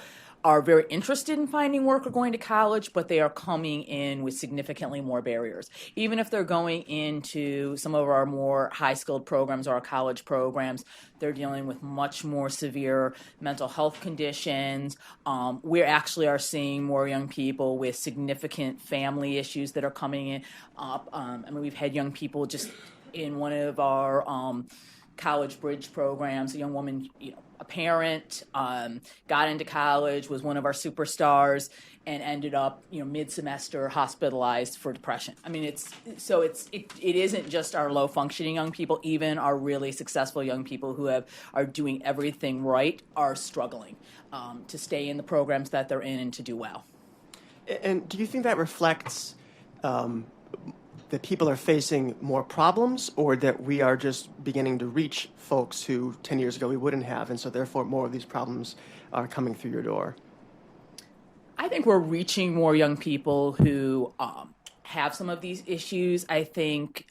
[SPEAKER 4] are very interested in finding work or going to college, but they are coming in with significantly more barriers. Even if they're going into some of our more high-skilled programs or our college programs, they're dealing with much more severe mental health conditions. We actually are seeing more young people with significant family issues that are coming in up. We've had young people just in one of our college bridge programs, a young woman, a parent, got into college, was one of our superstars, and ended up, mid-semester hospitalized for depression. It isn't just our low-functioning young people. Even our really successful young people who are doing everything right are struggling to stay in the programs that they're in and to do well.
[SPEAKER 7] And do you think that reflects that people are facing more problems, or that we are just beginning to reach folks who 10 years ago we wouldn't have, and so therefore more of these problems are coming through your door?
[SPEAKER 4] I think we're reaching more young people who have some of these issues. I think,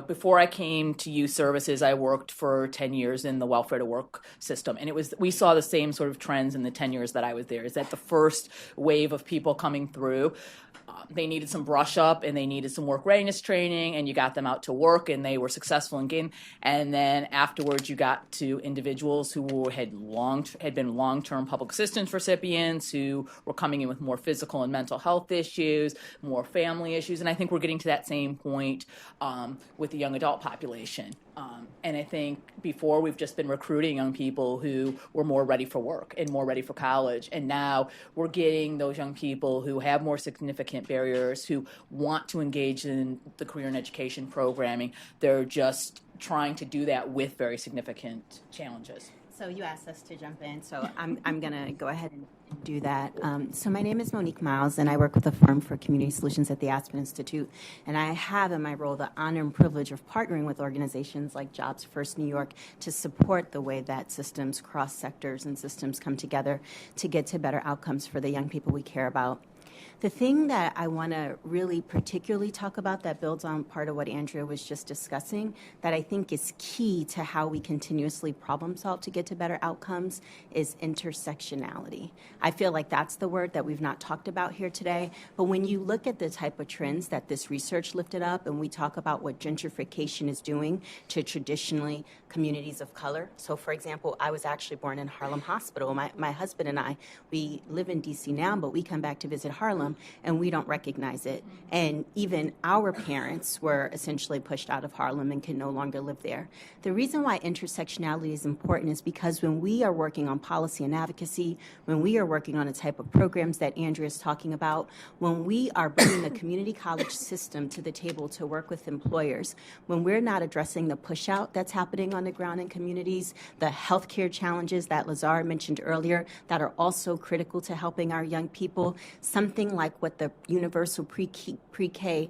[SPEAKER 4] before I came to Youth Services, I worked for 10 years in the welfare to work system. And we saw the same sort of trends in the 10 years that I was there, is that the first wave of people coming through, they needed some brush up and they needed some work readiness training, and you got them out to work and they were successful in getting. And then afterwards, you got to individuals who had been long-term public assistance recipients, who were coming in with more physical and mental health issues, more family issues. And I think we're getting to that same point with the young adult population. And I think before we've just been recruiting young people who were more ready for work and more ready for college. And now we're getting those young people who have more significant barriers, who want to engage in the career and education programming. They're just trying to do that with very significant challenges.
[SPEAKER 8] So you asked us to jump in, so I'm going to go ahead and do that. So my name is Monique Miles, and I work with the Forum for Community Solutions at the Aspen Institute. And I have in my role the honor and privilege of partnering with organizations like Jobs First New York to support the way that systems cross sectors and systems come together to get to better outcomes for the young people we care about. The thing that I want to really particularly talk about that builds on part of what Andrea was just discussing, that I think is key to how we continuously problem solve to get to better outcomes, is intersectionality. I feel like that's the word that we've not talked about here today, but when you look at the type of trends that this research lifted up, and we talk about what gentrification is doing to traditionally communities of color. So for example, I was actually born in Harlem Hospital. My husband and I, we live in DC now, but we come back to visit Harlem and we don't recognize it. And even our parents were essentially pushed out of Harlem and can no longer live there. The reason why intersectionality is important is because when we are working on policy and advocacy, when we are working on the type of programs that Andrea is talking about, when we are bringing the community college system to the table to work with employers, when we're not addressing the push out that's happening on the ground in communities, the healthcare challenges that Lazar mentioned earlier that are also critical to helping our young people, something like what the universal pre-K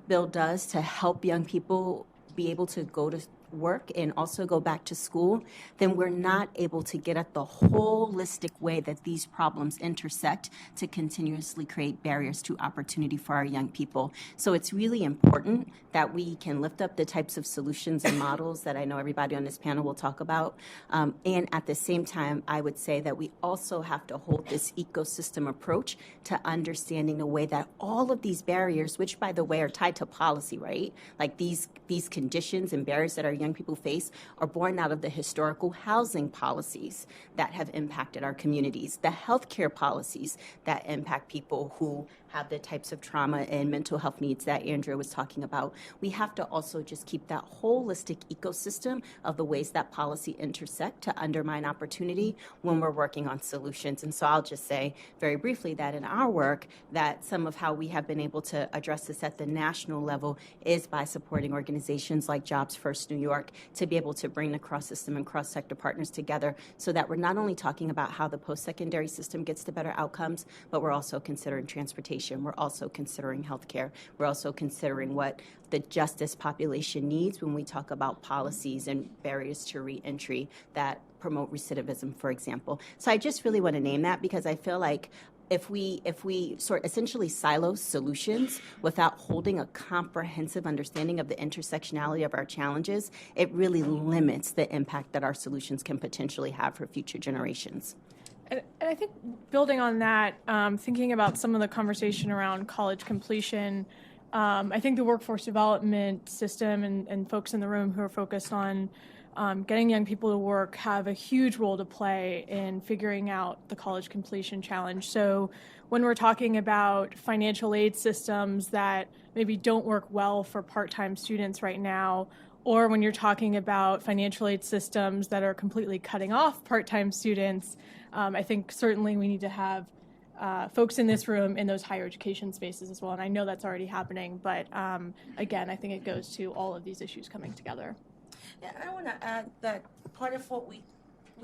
[SPEAKER 8] bill does to help young people be able to go to work and also go back to school, then we're not able to get at the holistic way that these problems intersect to continuously create barriers to opportunity for our young people. So it's really important that we can lift up the types of solutions and models that I know everybody on this panel will talk about. And at the same time, I would say that we also have to hold this ecosystem approach to understanding the way that all of these barriers, which by the way are tied to policy, right? Like these conditions and barriers that our young people face are born out of the historical housing policies that have impacted our communities, the healthcare policies that impact people who have the types of trauma and mental health needs that Andrea was talking about. We have to also just keep that holistic ecosystem of the ways that policy intersect to undermine opportunity when we're working on solutions. And so I'll just say very briefly that in our work, that some of how we have been able to address this at the national level is by supporting organizations like Jobs First New York to be able to bring the cross-system and cross-sector partners together so that we're not only talking about how the post-secondary system gets to better outcomes, but we're also considering transportation. We're also considering healthcare. We're also considering what the justice population needs when we talk about policies and barriers to reentry that promote recidivism, for example. So I just really want to name that because I feel like if we sort of essentially silo solutions without holding a comprehensive understanding of the intersectionality of our challenges, it really limits the impact that our solutions can potentially have for future generations.
[SPEAKER 9] And I think building on that, thinking about some of the conversation around college completion, I think the workforce development system and folks in the room who are focused on getting young people to work have a huge role to play in figuring out the college completion challenge. So when we're talking about financial aid systems that maybe don't work well for part-time students right now, or when you're talking about financial aid systems that are completely cutting off part-time students, I think certainly we need to have folks in this room in those higher education spaces as well. And I know that's already happening, but again, I think it goes to all of these issues coming together.
[SPEAKER 10] Yeah, I want to add that part of what we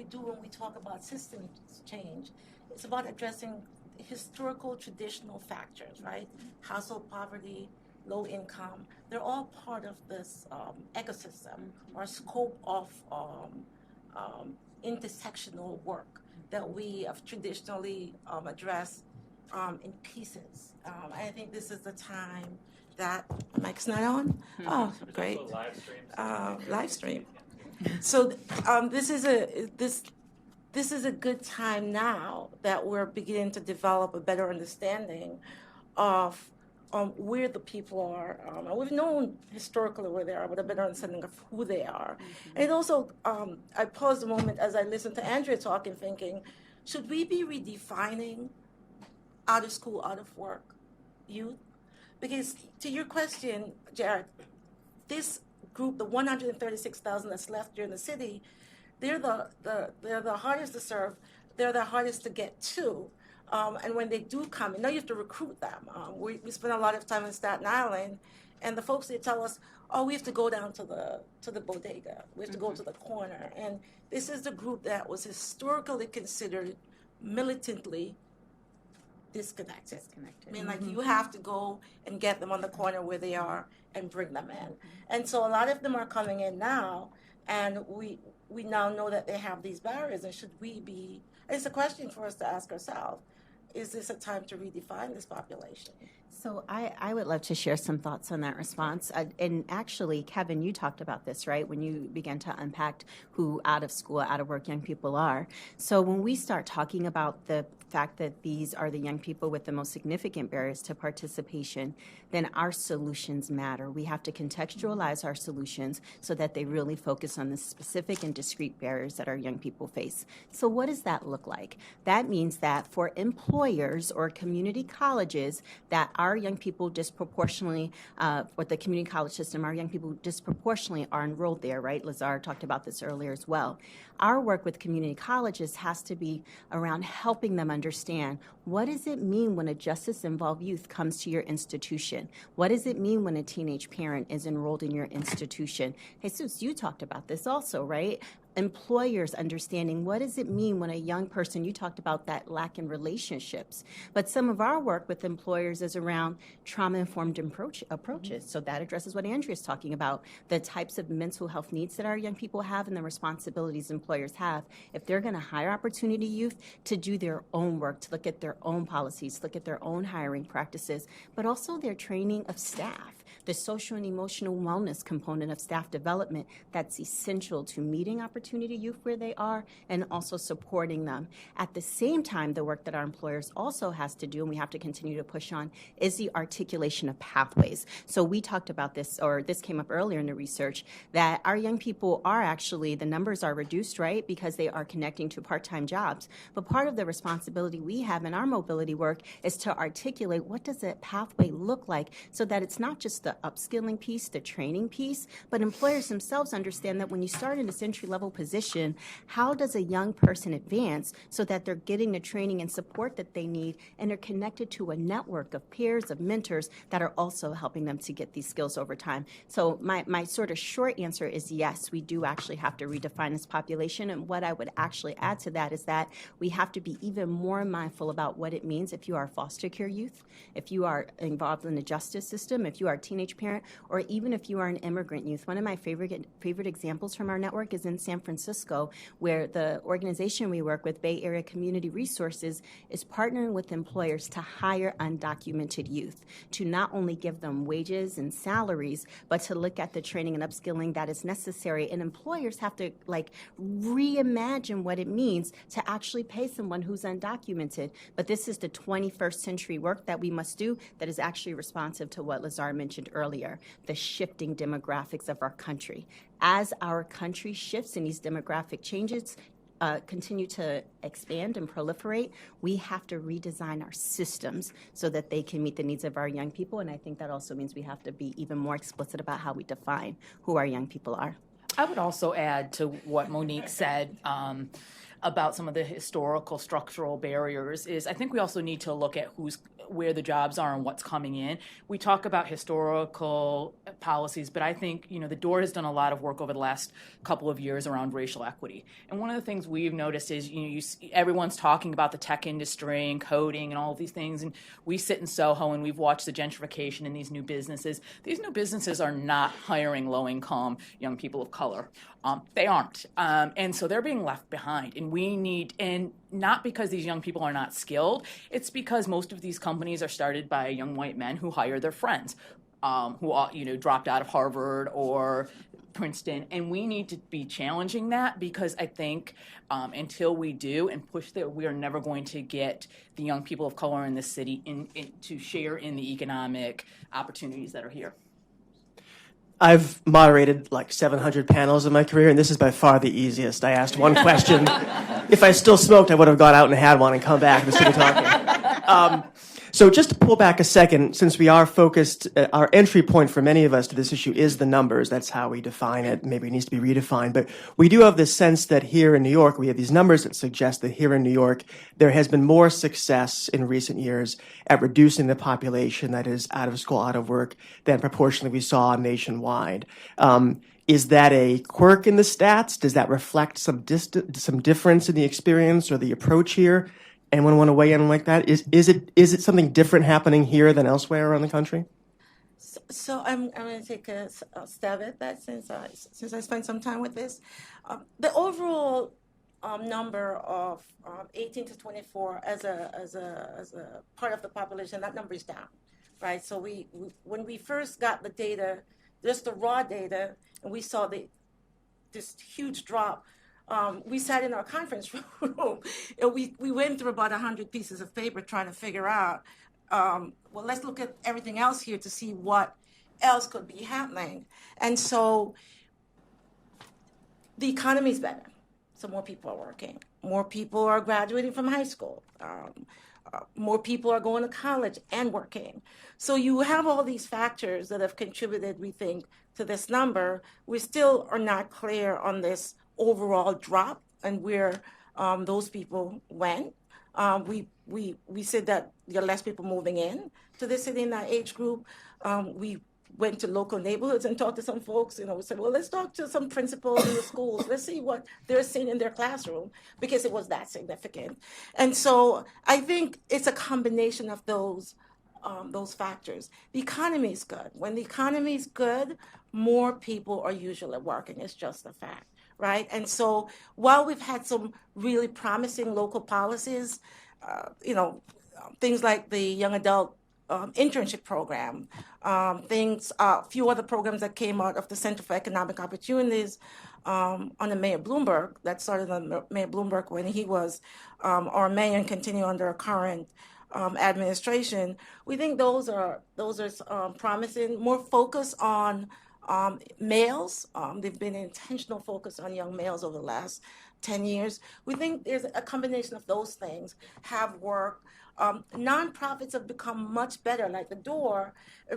[SPEAKER 10] do when we talk about systems change is about addressing historical traditional factors, right? Household poverty, low income, they're all part of this ecosystem or scope of intersectional work that we have traditionally addressed in pieces. I think this is the time that mic's not on. Oh, great! Live stream. So this is a good time now that we're beginning to develop a better understanding of where the people are. And we've known historically where they are, but a better understanding of who they are. And it also, I paused a moment as I listened to Andrea talk and thinking, should we be redefining out of school, out of work youth? Because to your question, Jared, this group, the 136,000 that's left here in the city, they're the hardest to serve. They're the hardest to get to. And when they do come, now you have to recruit them. We spend a lot of time in Staten Island, and the folks, they tell us, oh, we have to go down to the bodega. We have to go to the corner. And this is the group that was historically considered militantly disconnected. I mean, like, you have to go and get them on the corner where they are and bring them in. And so a lot of them are coming in now, and we now know that they have these barriers. And should we be, it's a question for us to ask ourselves, is this a time to redefine this population?
[SPEAKER 8] So I would love to share some thoughts on that response. And actually, Kevin, you talked about this, right, when you began to unpack who out of school, out of work young people are. So when we start talking about the fact that these are the young people with the most significant barriers to participation, then our solutions matter. We have to contextualize our solutions so that they really focus on the specific and discrete barriers that our young people face. So what does that look like? That means that for employers or community colleges that our young people disproportionately, with the community college system, our young people disproportionately are enrolled there, right? Lazar talked about this earlier as well. Our work with community colleges has to be around helping them understand, what does it mean when a justice-involved youth comes to your institution? What does it mean when a teenage parent is enrolled in your institution? Jesus, you talked about this also, right? Employers understanding, what does it mean when a young person, you talked about that lack in relationships, but some of our work with employers is around trauma-informed approaches. So that addresses what Andrea's talking about, the types of mental health needs that our young people have and the responsibilities employers have if they're going to hire opportunity youth to do their own work, to look at their own policies, look at their own hiring practices, but also their training of staff, the social and emotional wellness component of staff development that's essential to meeting opportunity youth where they are and also supporting them. At the same time, the work that our employers also has to do, and we have to continue to push on, is the articulation of pathways. So we talked about this, or this came up earlier in the research, that our young people are actually, the numbers are reduced, right, because they are connecting to part-time jobs. But part of the responsibility we have in our mobility work is to articulate, what does that pathway look like, so that it's not just the upskilling piece, the training piece, but employers themselves understand that when you start in this entry-level position, how does a young person advance so that they're getting the training and support that they need and they're connected to a network of peers, of mentors that are also helping them to get these skills over time. So my sort of short answer is yes, we do actually have to redefine this population. And what I would actually add to that is that we have to be even more mindful about what it means if you are foster care youth, if you are involved in the justice system, if you are teenage parent, or even if you are an immigrant youth. One of my favorite examples from our network is in San Francisco, where the organization we work with, Bay Area Community Resources, is partnering with employers to hire undocumented youth, to not only give them wages and salaries, but to look at the training and upskilling that is necessary. And employers have to reimagine what it means to actually pay someone who's undocumented. But this is the 21st century work that we must do that is actually responsive to what Lazar mentioned earlier, the shifting demographics of our country. As our country shifts and these demographic changes continue to expand and proliferate, we have to redesign our systems so that they can meet the needs of our young people. And I think that also means we have to be even more explicit about how we define who our young people are.
[SPEAKER 4] I would also add to what Monique said about some of the historical structural barriers is I think we also need to look at where the jobs are and what's coming in. We talk about historical policies, but I think, the door has done a lot of work over the last couple of years around racial equity. And one of the things we've noticed is, everyone's talking about the tech industry and coding and all of these things. And we sit in Soho and we've watched the gentrification in these new businesses. These new businesses are not hiring low-income young people of color. They aren't. And so they're being left behind. And not because these young people are not skilled, it's because most of these companies are started by young white men who hire their friends, who dropped out of Harvard or Princeton. And we need to be challenging that, because I think until we do and push that, we are never going to get the young people of color in this city to share in the economic opportunities that are here.
[SPEAKER 7] I've moderated like 700 panels in my career, and this is by far the easiest. I asked one question. If I still smoked, I would have gone out and had one and come back and started talking. So just to pull back a second, since we are focused, our entry point for many of us to this issue is the numbers. That's how we define it. Maybe it needs to be redefined. But we do have this sense that here in New York, we have these numbers that suggest that here in New York, there has been more success in recent years at reducing the population that is out of school, out of work, than proportionally we saw nationwide. Is that a quirk in the stats? Does that reflect some difference in the experience or the approach here? Anyone want to weigh in like that? Is it something different happening here than elsewhere around the country?
[SPEAKER 10] So I'm going to take a stab at that since I spent some time with this. The overall number of 18 to 24 as a part of the population, that number is down, right? So when we first got the data, just the raw data, and we saw this huge drop. We sat in our conference room and we went through about 100 pieces of paper trying to figure out, let's look at everything else here to see what else could be happening. And so the economy is better. So more people are working. More people are graduating from high school. More people are going to college and working. So you have all these factors that have contributed, we think, to this number. We still are not clear on this overall drop and where those people went. We said that there are less people moving in to the city in that age group. We went to local neighborhoods and talked to some folks. We said, let's talk to some principals in the schools. Let's see what they're seeing in their classroom, because it was that significant. And so I think it's a combination of those factors. The economy is good. When the economy is good, more people are usually working. It's just a fact. Right. And so while we've had some really promising local policies, things like the young adult internship program, a few other programs that came out of the Center for Economic Opportunities under Mayor Bloomberg, that started on Mayor Bloomberg when he was our mayor and continue under a current administration. We think those are promising. More focus on males. They've been an intentional focus on young males over the last 10 years. We think there's a combination of those things have worked. Nonprofits have become much better, like The Door,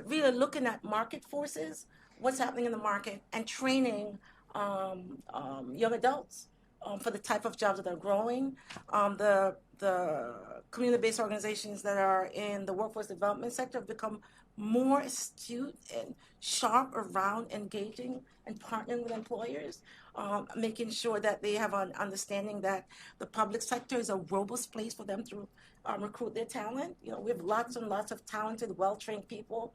[SPEAKER 10] really looking at market forces, what's happening in the market, and training young adults for the type of jobs that are growing. The community-based organizations that are in the workforce development sector have become more astute and sharp around engaging and partnering with employers, making sure that they have an understanding that the public sector is a robust place for them to recruit their talent. You know, we have lots and lots of talented, well-trained people,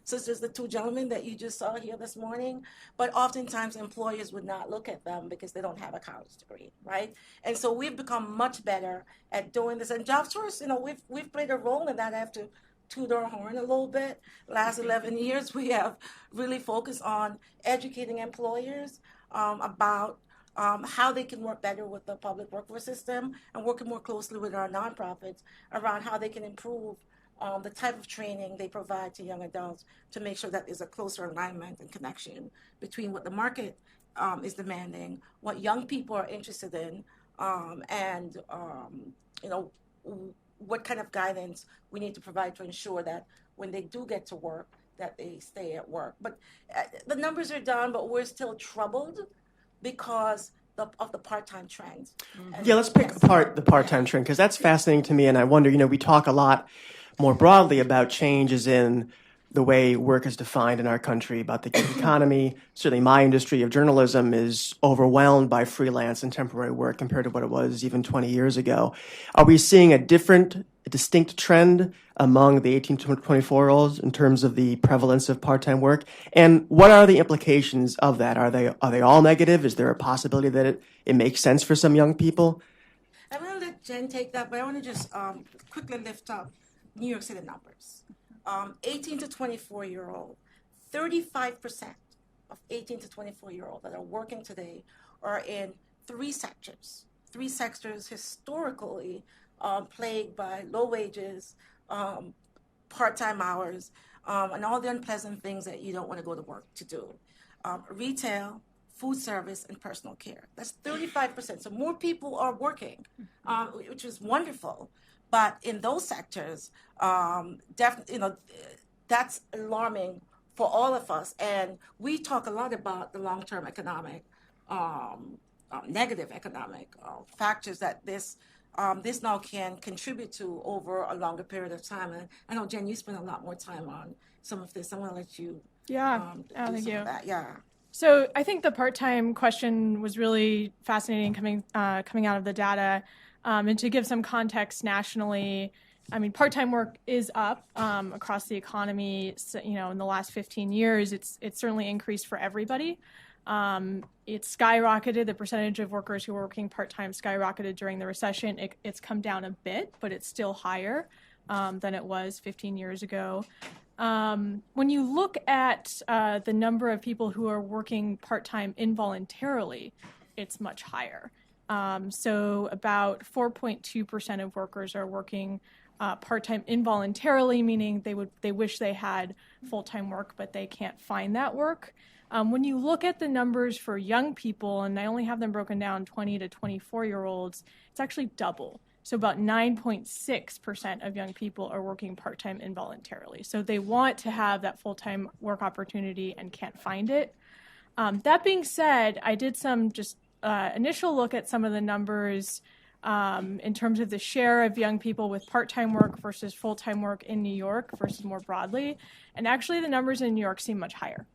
[SPEAKER 10] such as the two gentlemen that you just saw here this morning. But oftentimes employers would not look at them because they don't have a college degree, right? And so we've become much better at doing this. And JobSource, you know, we've played a role in that. I have to toot our horn a little bit. Last 11 years, we have really focused on educating employers about how they can work better with the public workforce system, and working more closely with our nonprofits around how they can improve the type of training they provide to young adults to make sure that there's a closer alignment and connection between what the market is demanding, what young people are interested in, and you know, what kind of guidance we need to provide to ensure that when they do get to work, that they stay at work. But the numbers are down, but we're still troubled because of the part-time trend.
[SPEAKER 7] Yeah, let's pick apart the part-time trend, because that's fascinating to me. And I wonder, you know, we talk a lot more broadly about changes in the way work is defined in our country, about the gig economy. Certainly my industry of journalism is overwhelmed by freelance and temporary work compared to what it was even 20 years ago. Are we seeing a distinct trend among the 18 to 24-year-olds in terms of the prevalence of part-time work? And what are the implications of that? Are they all negative? Is there a possibility that it makes sense for some young people?
[SPEAKER 10] I'm going to let Jen take that, but I want to just quickly lift up New York City numbers. 18 to 24-year-old, 35% of 18 to 24-year-old that are working today are in three sectors historically plagued by low wages, part-time hours, and all the unpleasant things that you don't want to go to work to do. Retail, food service, and personal care. That's 35%. So more people are working, which is wonderful. But in those sectors, definitely, you know, that's alarming for all of us. And we talk a lot about the long-term economic, negative economic factors that this now can contribute to over a longer period of time. And I know, Jen, you spend a lot more time on some of this. I'm going to let you.
[SPEAKER 9] Thank you.
[SPEAKER 10] Yeah.
[SPEAKER 9] So I think the part-time question was really fascinating coming out of the data. And to give some context nationally, I mean, part-time work is up across the economy. So, you know, in the last 15 years, it's certainly increased for everybody. It's skyrocketed. The percentage of workers who are working part-time skyrocketed during the recession. It's come down a bit, but it's still higher than it was 15 years ago. When you look at the number of people who are working part-time involuntarily, it's much higher. So about 4.2% of workers are working part-time involuntarily, meaning they wish they had full-time work, but they can't find that work. When you look at the numbers for young people, and I only have them broken down 20 to 24-year-olds, it's actually double. So about 9.6% of young people are working part-time involuntarily. So they want to have that full-time work opportunity and can't find it. That being said, I did some just initial look at some of the numbers in terms of the share of young people with part-time work versus full-time work in New York versus more broadly. And actually the numbers in New York seem much higher.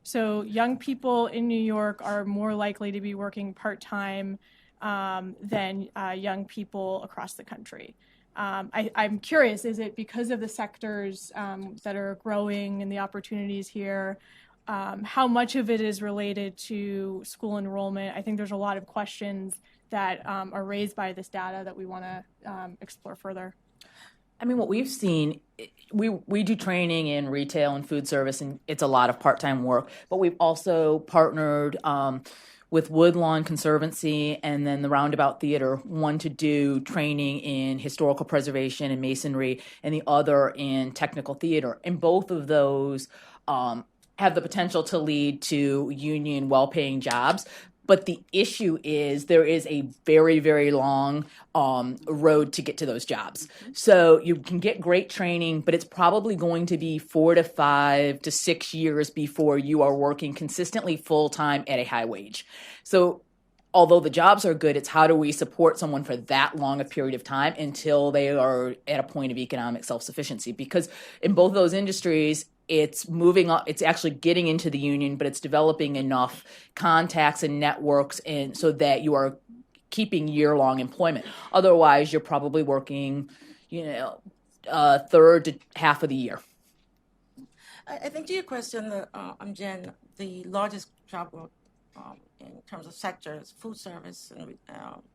[SPEAKER 9] So young people in New York are more likely to be working part-time than young people across the country. I'm curious, is it because of the sectors that are growing and the opportunities here? How much of it is related to school enrollment? I think there's a lot of questions that are raised by this data that we want to explore further.
[SPEAKER 4] I mean, what we've seen, we do training in retail and food service, and it's a lot of part-time work. But we've also partnered with Woodlawn Conservancy and then the Roundabout Theater, one to do training in historical preservation and masonry, and the other in technical theater. And both of those have the potential to lead to union well-paying jobs. But the issue is there is a very, very long road to get to those jobs. So you can get great training, but it's probably going to be 4 to 5 to 6 years before you are working consistently full-time at a high wage. So although the jobs are good, it's how do we support someone for that long a period of time until they are at a point of economic self-sufficiency? Because in both of those industries, it's moving up, it's actually getting into the union, but it's developing enough contacts and networks and so that you are keeping year-long employment. Otherwise, you're probably working, a third to half of the year.
[SPEAKER 10] I think to your question, Jen, the largest job growth in terms of sectors, food service and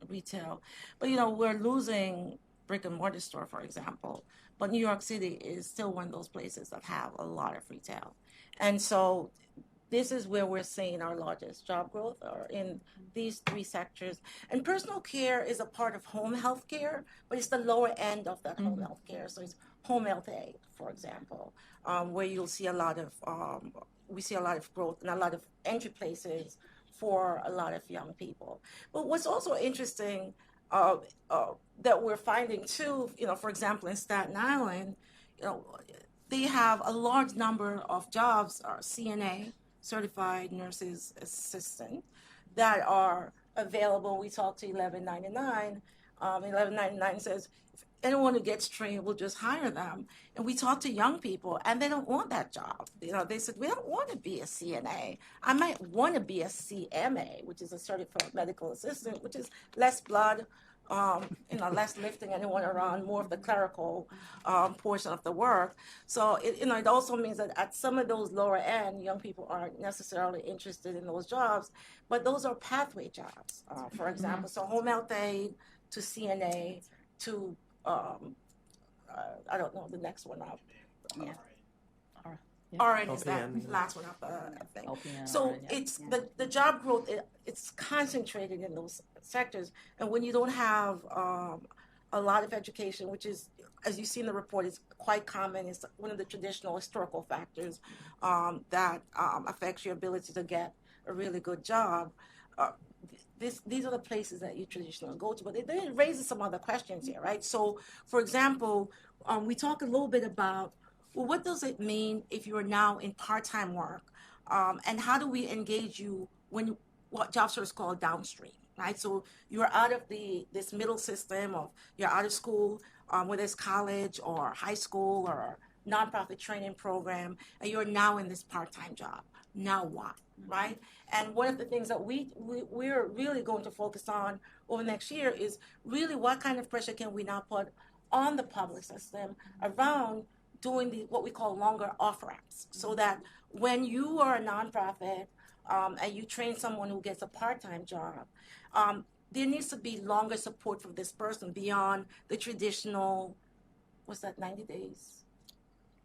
[SPEAKER 10] retail. But, we're losing brick and mortar store, for example. But New York City is still one of those places that have a lot of retail. And so this is where we're seeing our largest job growth are in these three sectors. And personal care is a part of home health care, but it's the lower end of that home health care. So it's home health aid, for example, where you'll see a lot of, we see a lot of growth and a lot of entry places for a lot of young people. But what's also interesting that we're finding too, for example, in Staten Island, they have a large number of jobs, CNA, certified nurses assistant, that are available. We talked to 1199. 1199 says, if anyone who gets trained, we'll just hire them. And we talk to young people, and they don't want that job. They said, we don't want to be a CNA. I might want to be a CMA, which is a certified medical assistant, which is less blood, less lifting anyone around, more of the clerical portion of the work. So it also means that at some of those lower end, young people aren't necessarily interested in those jobs, but those are pathway jobs, for example. So home health aid to CNA to, I don't know, the next one up.
[SPEAKER 4] Yeah.
[SPEAKER 10] RN is that last one up, I think.
[SPEAKER 4] LPN,
[SPEAKER 10] so
[SPEAKER 4] RN, yeah.
[SPEAKER 10] it's the job growth, it's concentrated in those sectors. And when you don't have a lot of education, which is, as you see in the report, is quite common, it's one of the traditional historical factors that affects your ability to get a really good job. These are the places that you traditionally go to, but it raises some other questions here, right? So, for example, we talk a little bit about, well, what does it mean if you are now in part-time work? And how do we engage you when what job search is called downstream, right? So you're out of this middle system of you're out of school, whether it's college or high school or nonprofit training program, and you're now in this part-time job. Now what, right? And one of the things that we're really going to focus on over the next year is really what kind of pressure can we now put on the public system around doing what we call longer off-ramps, so that when you are a nonprofit and you train someone who gets a part-time job, there needs to be longer support for this person beyond the traditional, 90 days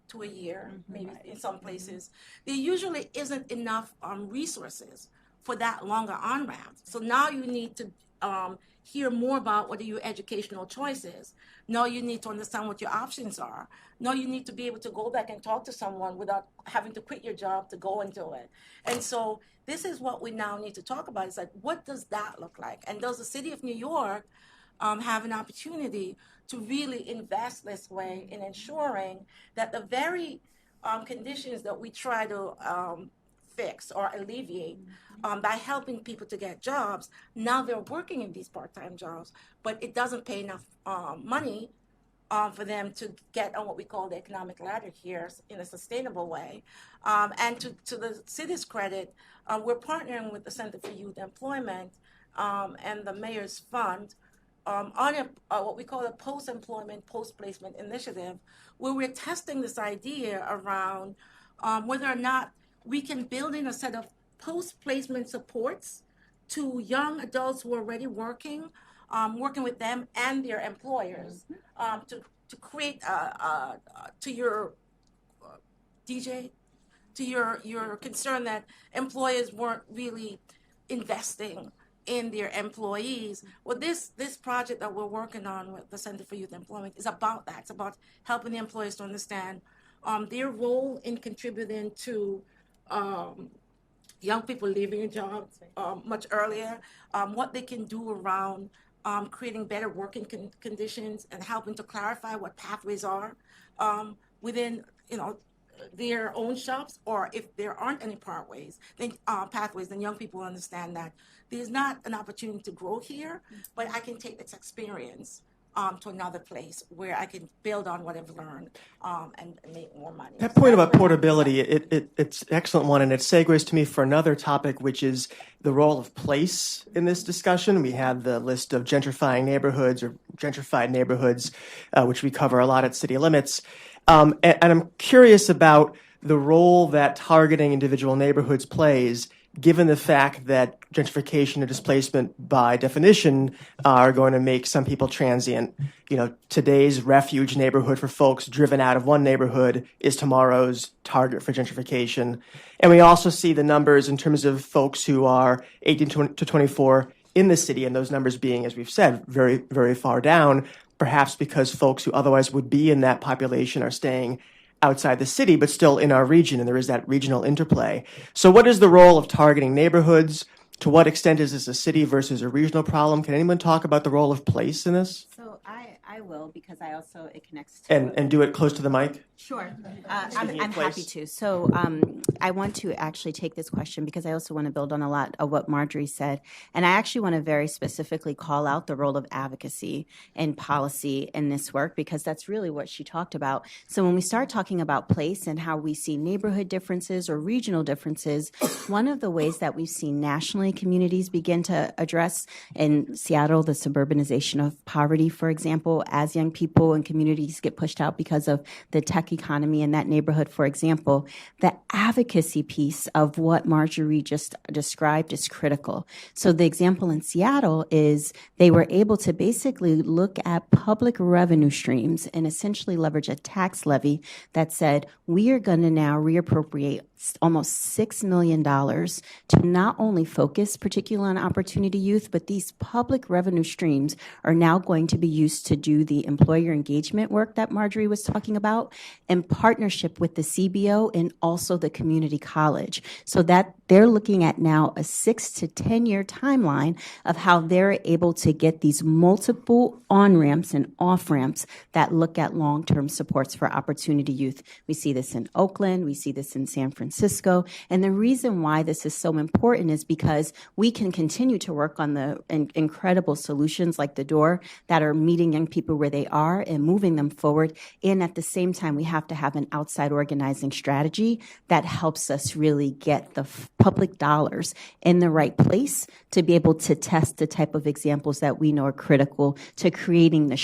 [SPEAKER 10] to a year, maybe in some places. There usually isn't enough resources for that longer on-ramp. So now you need to hear more about what are your educational choices. Now you need to understand what your options are. Now you need to be able to go back and talk to someone without having to quit your job to go and do it. And so this is what we now need to talk about. It's like, what does that look like? And does the city of New York have an opportunity to really invest this way in ensuring that the very conditions that we try to fix or alleviate by helping people to get jobs, now they're working in these part-time jobs, but it doesn't pay enough money for them to get on what we call the economic ladder here in a sustainable way. And to the city's credit, we're partnering with the Center for Youth Employment and the Mayor's Fund on what we call a post-employment, post-placement initiative, where we're testing this idea around whether or not we can build in a set of post-placement supports to young adults who are already working with them and their employers to create to your DJ, to your concern that employers weren't really investing in their employees. Well, this project that we're working on with the Center for Youth Employment is about that. It's about helping the employers to understand their role in contributing to young people leaving jobs much earlier, what they can do around creating better working conditions and helping to clarify what pathways are within, their own shops, or if there aren't any pathways, then young people understand that there's not an opportunity to grow here, but I can take this experience to another place where I can build on what I've learned and make more money.
[SPEAKER 7] That point about portability, it's an excellent one, and it segues to me for another topic, which is the role of place in this discussion. We have the list of gentrifying neighborhoods or gentrified neighborhoods, which we cover a lot at City Limits. And I'm curious about the role that targeting individual neighborhoods plays, given the fact that gentrification and displacement by definition are going to make some people transient. You know, today's refuge neighborhood for folks driven out of one neighborhood is tomorrow's target for gentrification. And we also see the numbers in terms of folks who are 18 to 24 in the city, and those numbers being, as we've said, very, very far down, perhaps because folks who otherwise would be in that population are staying outside the city, but still in our region, and there is that regional interplay. So what is the role of targeting neighborhoods? To what extent is this a city versus a regional problem? Can anyone talk about the role of place in this?
[SPEAKER 8] So I will, because it connects to...
[SPEAKER 7] And do it close to the mic?
[SPEAKER 8] Sure. I'm happy to. So I want to actually take this question because I also want to build on a lot of what Marjorie said. And I actually want to very specifically call out the role of advocacy and policy in this work, because that's really what she talked about. So when we start talking about place and how we see neighborhood differences or regional differences, one of the ways that we've seen nationally communities begin to address in Seattle, the suburbanization of poverty, for example, as young people and communities get pushed out because of the tech economy in that neighborhood, for example, the advocacy piece of what Marjorie just described is critical. So the example in Seattle is they were able to basically look at public revenue streams and essentially leverage a tax levy that said, we are going to now reappropriate almost $6 million to not only focus particularly on opportunity youth, but these public revenue streams are now going to be used to do the employer engagement work that Marjorie was talking about in partnership with the CBO and also the community college. So that they're looking at now a 6 to 10 year timeline of how they're able to get these multiple on-ramps and off-ramps that look at long-term supports for opportunity youth. We see this in Oakland, we see this in San Francisco, and the reason why this is so important is because we can continue to work on the incredible solutions like The Door that are meeting young people where they are and moving them forward, and at the same time we have to have an outside organizing strategy that helps us really get the public dollars in the right place to be able to test the type of examples that we know are critical to creating the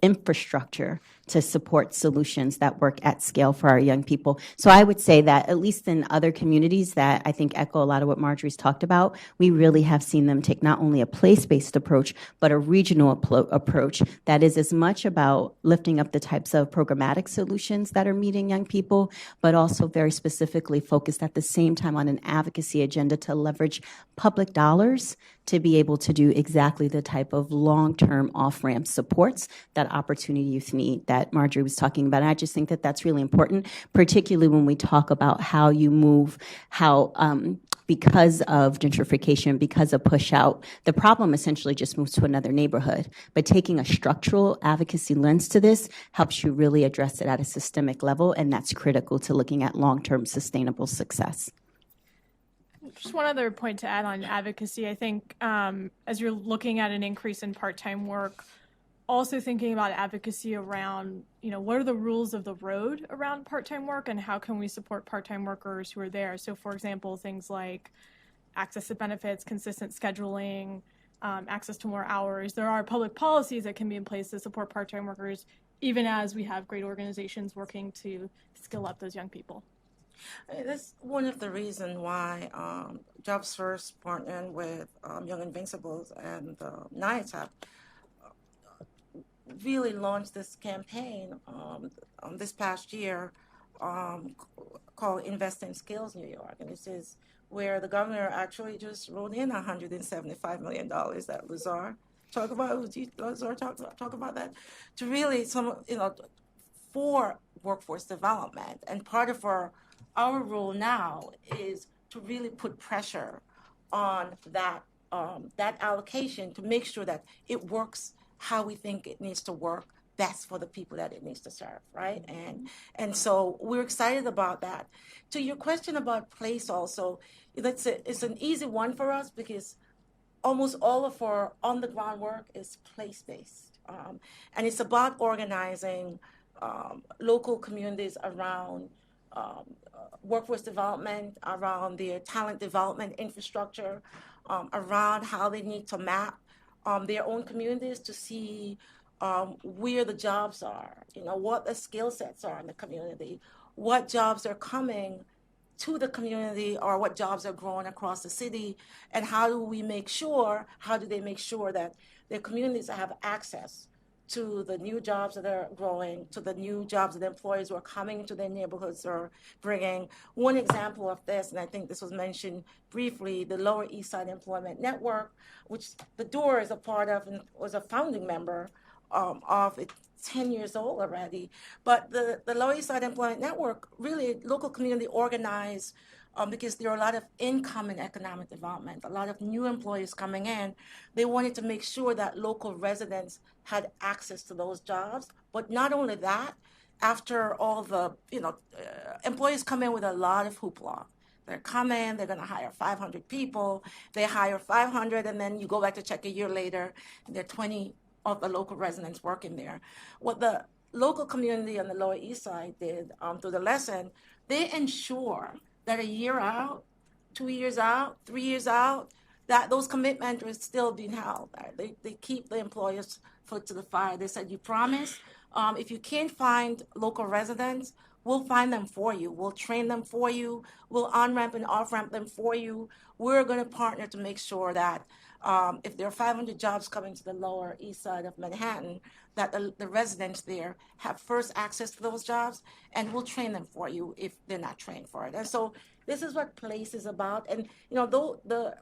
[SPEAKER 8] infrastructure to support solutions that work at scale for our young people. So I would say that at least in other communities that I think echo a lot of what Marjorie's talked about, we really have seen them take not only a place-based approach, but a regional approach that is as much about lifting up the types of programmatic solutions that are meeting young people, but also very specifically focused at the same time on an advocacy agenda to leverage public dollars to be able to do exactly the type of long-term off-ramp supports that opportunity youth need that Marjorie was talking about. And I just think that that's really important, particularly when we talk about how you move, because of gentrification, because of push out, the problem essentially just moves to another neighborhood. But taking a structural advocacy lens to this helps you really address it at a systemic level, and that's critical to looking at long-term sustainable success.
[SPEAKER 9] Just one other point to add on advocacy. I think as you're looking at an increase in part-time work, also thinking about advocacy around, what are the rules of the road around part-time work and how can we support part-time workers who are there? So for example, things like access to benefits, consistent scheduling, access to more hours. There are public policies that can be in place to support part-time workers, even as we have great organizations working to skill up those young people.
[SPEAKER 10] That's one of the reasons why Jobs First partnered with Young Invincibles and NIATAP really launched this campaign this past year called Invest in Skills New York. And this is where the governor actually just wrote in $175 million that Lazar talk about that to really for workforce development. And part of our role now is to really put pressure on that allocation to make sure that it works how we think it needs to work best for the people that it needs to serve, right? And so we're excited about that. To your question about place also, it's an easy one for us because almost all of our on-the-ground work is place-based. And it's about organizing local communities around workforce development, around their talent development infrastructure, around how they need to map their own communities to see where the jobs are, what the skill sets are in the community, what jobs are coming to the community or what jobs are growing across the city, and how do they make sure that their communities have access to the new jobs that are growing, to the new jobs that employees who are coming to their neighborhoods are bringing. One example of this, and I think this was mentioned briefly, the Lower East Side Employment Network, which the DOOR is a part of and was a founding member of. It's 10 years old already. But the Lower East Side Employment Network, really local community organized because there are a lot of income and economic development, a lot of new employees coming in. They wanted to make sure that local residents had access to those jobs. But not only that, after all the, employees come in with a lot of hoopla. They're coming, they're going to hire 500 people. They hire 500, and then you go back to check a year later, and there are 20 of the local residents working there. What the local community on the Lower East Side did through the lesson, they ensure that a year out, 2 years out, 3 years out, that those commitments are still being held. They keep the employers' foot to the fire. They said, you promise, if you can't find local residents, we'll find them for you. We'll train them for you. We'll on-ramp and off-ramp them for you. We're going to partner to make sure that if there are 500 jobs coming to the Lower East Side of Manhattan, that the residents there have first access to those jobs, and we'll train them for you if they're not trained for it. And so this is what PLACE is about. And though the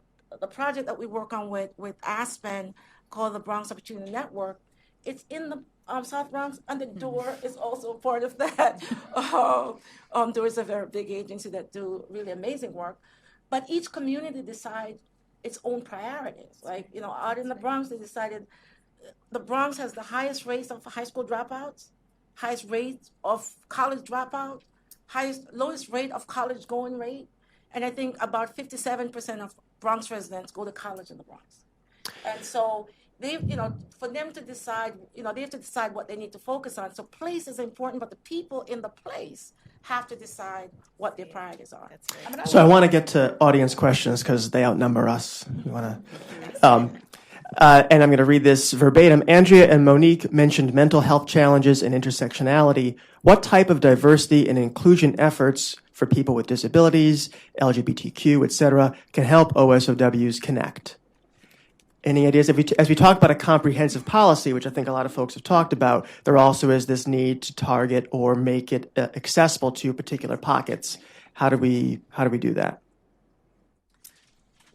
[SPEAKER 10] project that we work on with Aspen, called the Bronx Opportunity Network, it's in the South Bronx, and the DOOR is also part of that. DOOR is a very big agency that do really amazing work, but each community decide its own priorities. Like, out in the Bronx, they decided the Bronx has the highest rates of high school dropouts, highest rate of college dropout, lowest rate of college going rate. And I think about 57% of Bronx residents go to college in the Bronx. And so they, for them to decide, they have to decide what they need to focus on. So place is important, but the people in the place have to decide what their priorities are.
[SPEAKER 7] So I want to get to audience questions because they outnumber us. You want to, and I'm going to read this verbatim. Andrea and Monique mentioned mental health challenges and intersectionality. What type of diversity and inclusion efforts for people with disabilities, LGBTQ, et cetera, can help OSOWs connect? Any ideas? As we talk about a comprehensive policy, which I think a lot of folks have talked about, there also is this need to target or make it accessible to particular pockets. How do we do that?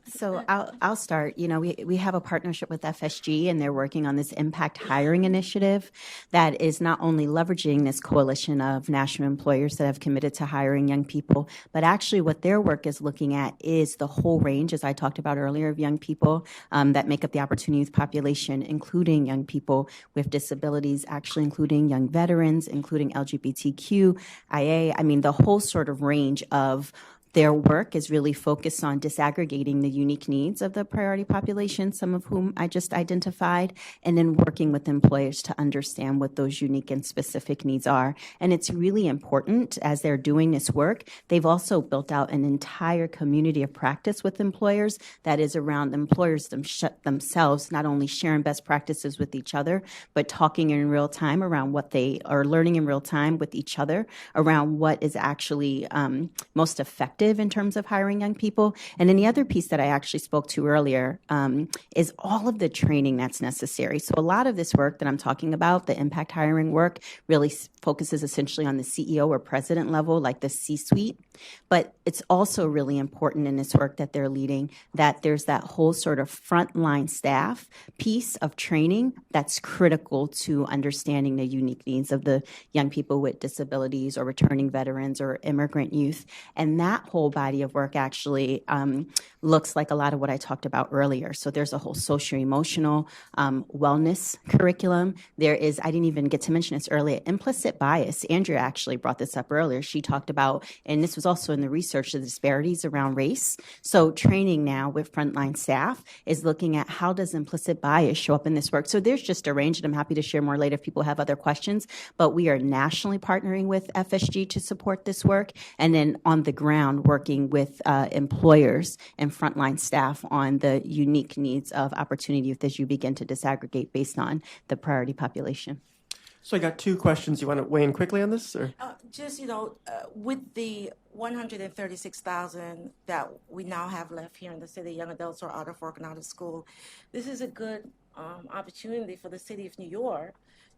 [SPEAKER 8] So I'll start. We have a partnership with FSG, and they're working on this impact hiring initiative that is not only leveraging this coalition of national employers that have committed to hiring young people, but actually what their work is looking at is the whole range, as I talked about earlier, of young people that make up the opportunity youth population, including young people with disabilities, actually including young veterans, including LGBTQIA. I mean, the whole sort of range of their work is really focused on disaggregating the unique needs of the priority population, some of whom I just identified, and then working with employers to understand what those unique and specific needs are. And it's really important as they're doing this work. They've also built out an entire community of practice with employers that is around employers themselves, not only sharing best practices with each other, but talking in real time around what they are learning in real time with each other around what is actually most effective in terms of hiring young people. And then the other piece that I actually spoke to earlier is all of the training that's necessary. So a lot of this work that I'm talking about, the impact hiring work, really focuses essentially on the CEO or president level, like the C-suite. But it's also really important in this work that they're leading that there's that whole sort of frontline staff piece of training that's critical to understanding the unique needs of the young people with disabilities or returning veterans or immigrant youth. And that whole body of work actually looks like a lot of what I talked about earlier. So there's a whole socio-emotional wellness curriculum. There is, I didn't even get to mention this earlier, implicit bias. Andrea actually brought this up earlier. She talked about, and this was also in the research, the disparities around race. So training now with frontline staff is looking at how does implicit bias show up in this work. So there's just a range, and I'm happy to share more later if people have other questions, but we are nationally partnering with FSG to support this work, and then on the ground working with employers and frontline staff on the unique needs of opportunity youth as you begin to disaggregate based on the priority population.
[SPEAKER 7] So I got two questions. You want to weigh in quickly on this? Or?
[SPEAKER 10] Just, with the 136,000 that we now have left here in the city, young adults who are out of work and out of school, this is a good opportunity for the city of New York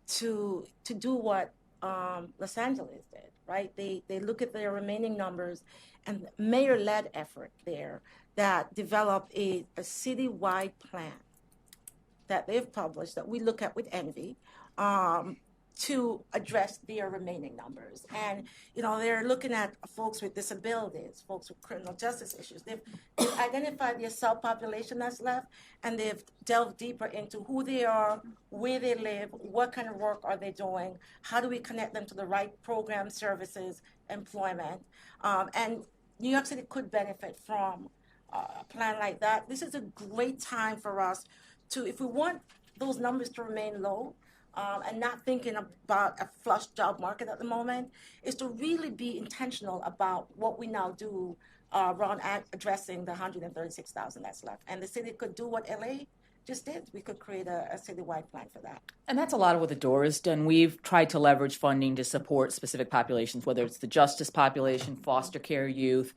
[SPEAKER 10] to do what Los Angeles did, right? They look at their remaining numbers, and mayor-led effort there that developed a citywide plan that they've published that we look at with envy, to address their remaining numbers. And, they're looking at folks with disabilities, folks with criminal justice issues. They've identified the subpopulation that's left, and they've delved deeper into who they are, where they live, what kind of work are they doing, how do we connect them to the right programs, services, employment. And New York City could benefit from a plan like that. This is a great time for us to, if we want those numbers to remain low, and not thinking about a flush job market at the moment, is to really be intentional about what we now do around addressing the 136,000 that's left. And the city could do what LA just did. We could create a citywide plan for that.
[SPEAKER 4] And that's a lot of what the DOOR has done. We've tried to leverage funding to support specific populations, whether it's the justice population, foster care youth,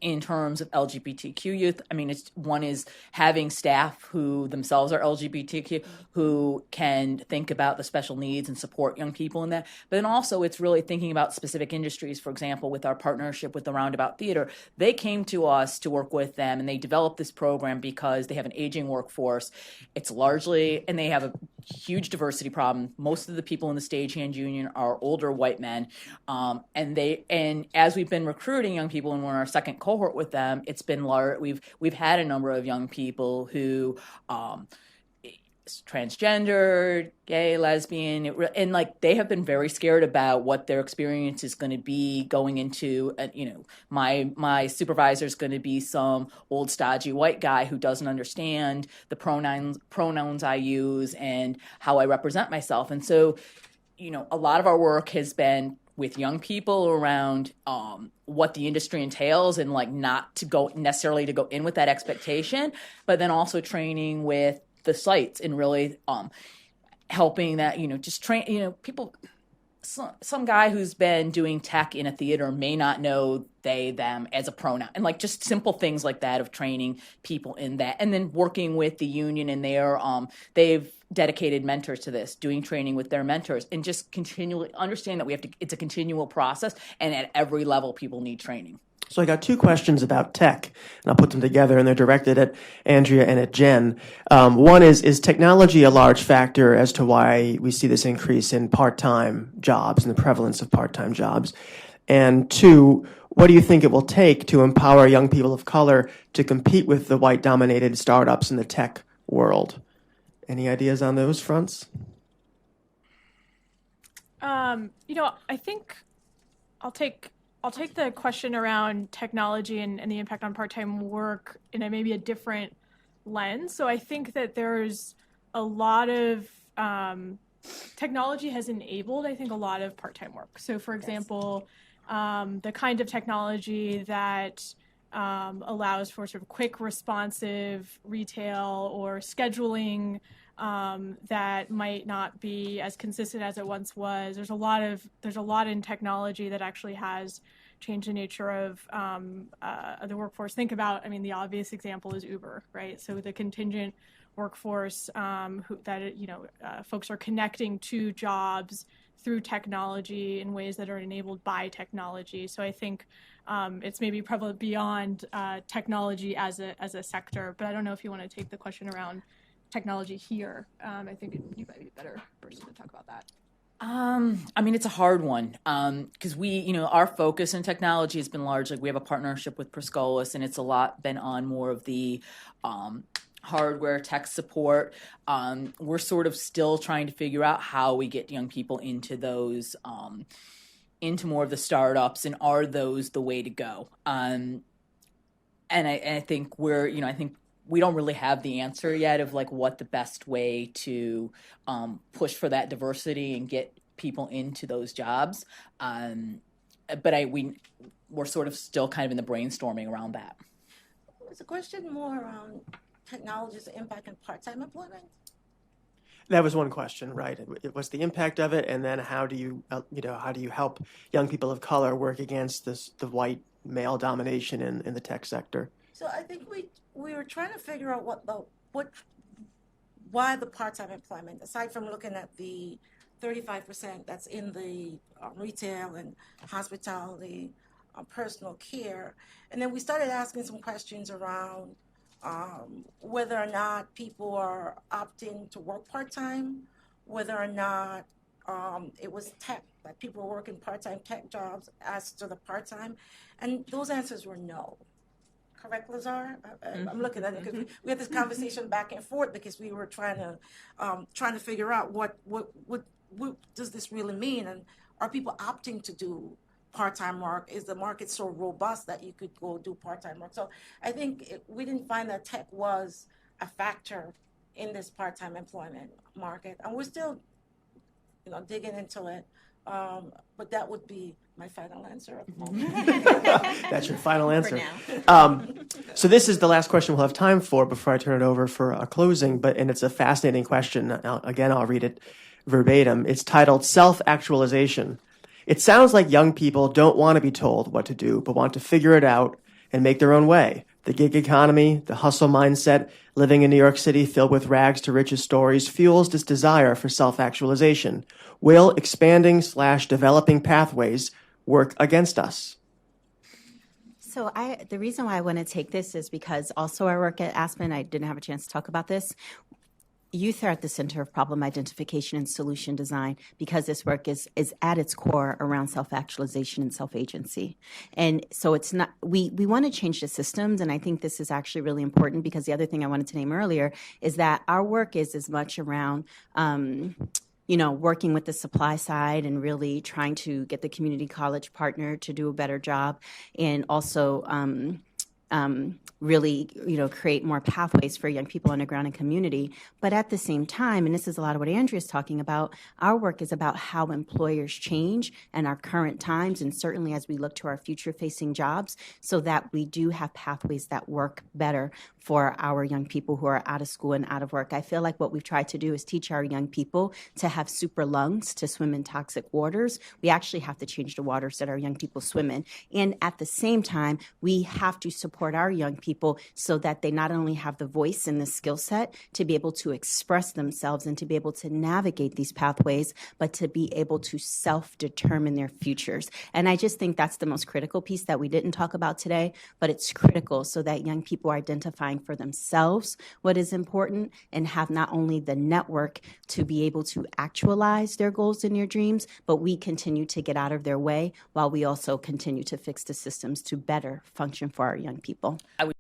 [SPEAKER 4] in terms of LGBTQ youth. I mean, one is having staff who themselves are LGBTQ, who can think about the special needs and support young people in that. But then also it's really thinking about specific industries. For example, with our partnership with the Roundabout Theater, they came to us to work with them, and they developed this program because they have an aging workforce. It's largely, and they have a huge diversity problem. Most of the people in the stagehand union are older white men. And as we've been recruiting young people, and we're in our second cohort with them, it's been large. We've had a number of young people who transgender, gay, lesbian, and they have been very scared about what their experience is going to be going into. My supervisor is going to be some old stodgy white guy who doesn't understand the pronouns I use and how I represent myself. And so, a lot of our work has been with young people around what the industry entails, and not to go necessarily to go in with that expectation, but then also training with the sites and really helping that, just train, people. Some guy who's been doing tech in a theater may not know they, them as a pronoun, and just simple things like that of training people in that, and then working with the union and they've dedicated mentors to this, doing training with their mentors, and just continually understand that it's a continual process, and at every level people need training.
[SPEAKER 7] So I got two questions about tech, and I'll put them together, and they're directed at Andrea and at Jen. One is technology a large factor as to why we see this increase in part-time jobs and the prevalence of part-time jobs? And two, what do you think it will take to empower young people of color to compete with the white-dominated startups in the tech world? Any ideas on those fronts?
[SPEAKER 9] I think I'll take the question around technology and the impact on part-time work in maybe a different lens. So I think that there's a lot of technology has enabled, I think, a lot of part-time work. So, for example, the kind of technology that allows for sort of quick, responsive retail or scheduling that might not be as consistent as it once was. There's a lot in technology that actually has changed the nature of the workforce. Think about, the obvious example is Uber, right? So the contingent workforce folks are connecting to jobs through technology in ways that are enabled by technology. So I think it's maybe prevalent beyond technology as a sector, but I don't know if you want to take the question around technology here. I think you might be a better person to talk about that.
[SPEAKER 4] I mean, it's a hard one because our focus in technology has been largely, we have a partnership with Proscolis, and it's a lot been on more of the hardware tech support. We're sort of still trying to figure out how we get young people into those, into more of the startups, and are those the way to go? And I think I think we don't really have the answer yet of like what the best way to push for that diversity and get people into those jobs. But we're sort of still kind of in the brainstorming around that.
[SPEAKER 10] It's a question more around technology's impact on part-time employment.
[SPEAKER 7] That was one question, right? It was the impact of it, and then how do you help young people of color work against the white male domination in the tech sector?
[SPEAKER 10] So I think we were trying to figure out why the part-time employment, aside from looking at the 35% that's in the retail and hospitality, personal care, and then we started asking some questions around whether or not people are opting to work part-time, whether or not it was tech, like people were working part-time tech jobs as to the part-time, and those answers were no. Correct, Lazar? I'm looking at it because we had this conversation back and forth because we were trying to figure out what does this really mean, and are people opting to do part-time work? Is the market so robust that you could go do part-time work? So I think we didn't find that tech was a factor in this part-time employment market, and we're still, digging into it. But that would be my final answer at the moment.
[SPEAKER 7] That's your final answer.
[SPEAKER 8] For now.
[SPEAKER 7] So this is the last question we'll have time for before I turn it over for a closing, and it's a fascinating question. I'll read it verbatim. It's titled Self-Actualization. It sounds like young people don't want to be told what to do, but want to figure it out and make their own way. The gig economy, the hustle mindset, living in New York City filled with rags to riches stories fuels this desire for self-actualization. Will expanding/developing pathways work against us?
[SPEAKER 8] So the reason why I want to take this is because also I work at Aspen. I didn't have a chance to talk about this. Youth are at the center of problem identification and solution design because this work is at its core around self-actualization and self-agency. And so it's not, we want to change the systems, and I think this is actually really important because the other thing I wanted to name earlier is that our work is as much around working with the supply side and really trying to get the community college partner to do a better job, and also really, create more pathways for young people underground and community. But at the same time, and this is a lot of what Andrea's talking about, our work is about how employers change in our current times, and certainly as we look to our future-facing jobs, so that we do have pathways that work better for our young people who are out of school and out of work. I feel like what we've tried to do is teach our young people to have super lungs, to swim in toxic waters. We actually have to change the waters that our young people swim in. And at the same time, we have to support our young people so that they not only have the voice and the skill set to be able to express themselves and to be able to navigate these pathways, but to be able to self-determine their futures. And I just think that's the most critical piece that we didn't talk about today, but it's critical so that young people are identifying for themselves what is important and have not only the network to be able to actualize their goals and their dreams, but we continue to get out of their way while we also continue to fix the systems to better function for our young people.
[SPEAKER 4] I would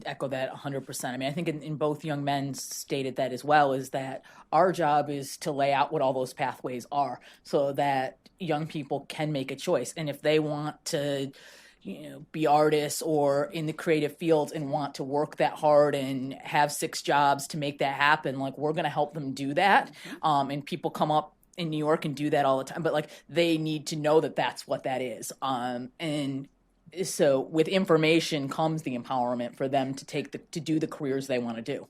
[SPEAKER 4] echo that 100%. I mean, I think in both young men stated that as well, is that our job is to lay out what all those pathways are so that young people can make a choice. And if they want to be artists or in the creative fields and want to work that hard and have 6 jobs to make that happen, like, we're going to help them do that. And people come up in New York and do that all the time, but like, they need to know that that's what that is. And so with information comes the empowerment for them to do the careers they want to do.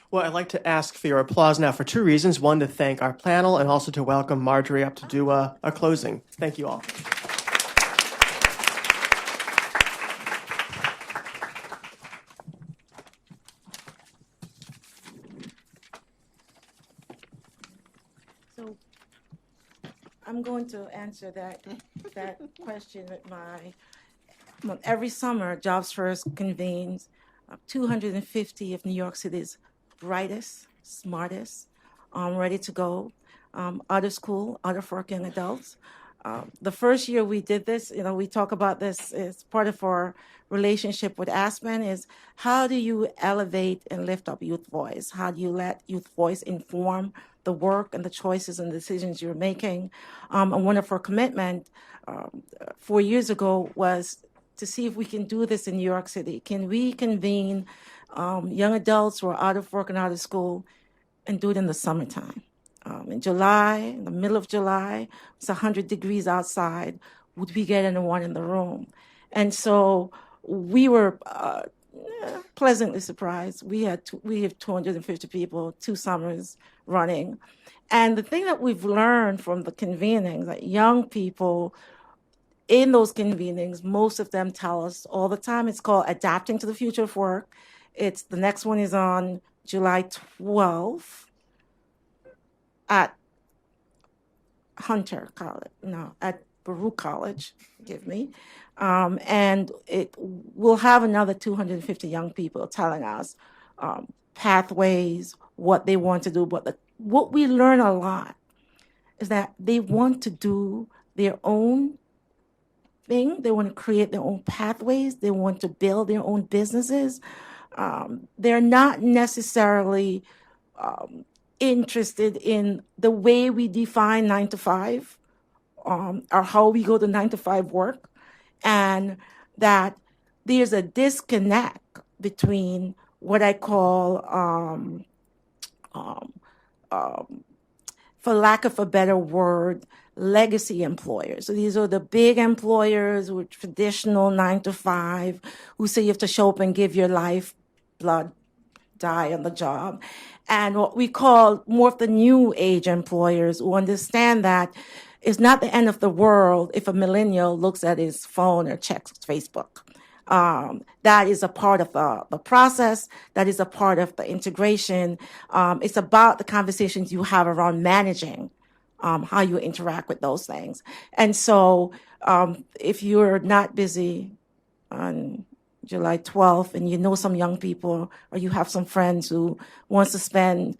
[SPEAKER 7] Well, I'd like to ask for your applause now for 2 reasons. One, to thank our panel, and also to welcome Marjorie up to do a closing. Thank you all.
[SPEAKER 10] So I'm going to answer that question with every summer, Jobs First convenes 250 of New York City's brightest, smartest, ready to go out of school, out of work young adults. The first year we did this, we talk about this as part of our relationship with Aspen is how do you elevate and lift up youth voice? How do you let youth voice inform the work and the choices and decisions you're making? And one of our commitment 4 years ago was to see if we can do this in New York City. Can we convene young adults who are out of work and out of school and do it in the summertime? In July, in the middle of July, it's 100 degrees outside. Would we get anyone in the room? And so we were pleasantly surprised. We have 250 people, 2 summers running. And the thing that we've learned from the convenings, that young people in those convenings, most of them tell us all the time, it's called Adapting to the Future of Work. The next one is on July 12th. At Hunter College, at Baruch College, forgive me. And we'll have another 250 young people telling us pathways, what they want to do. But what we learn a lot is that they want to do their own thing. They want to create their own pathways. They want to build their own businesses. They're not necessarily interested in the way we define 9 to 5 or how we go to 9 to 5 work, and that there's a disconnect between what I call, for lack of a better word, legacy employers. So these are the big employers with traditional 9 to 5 who say you have to show up and give your life, blood, die on the job. And what we call more of the new age employers who understand that it's not the end of the world if a millennial looks at his phone or checks Facebook. That is a part of the process. That is a part of the integration. It's about the conversations you have around managing how you interact with those things. And so if you're not busy on July 12th, and you know some young people, or you have some friends who wants to spend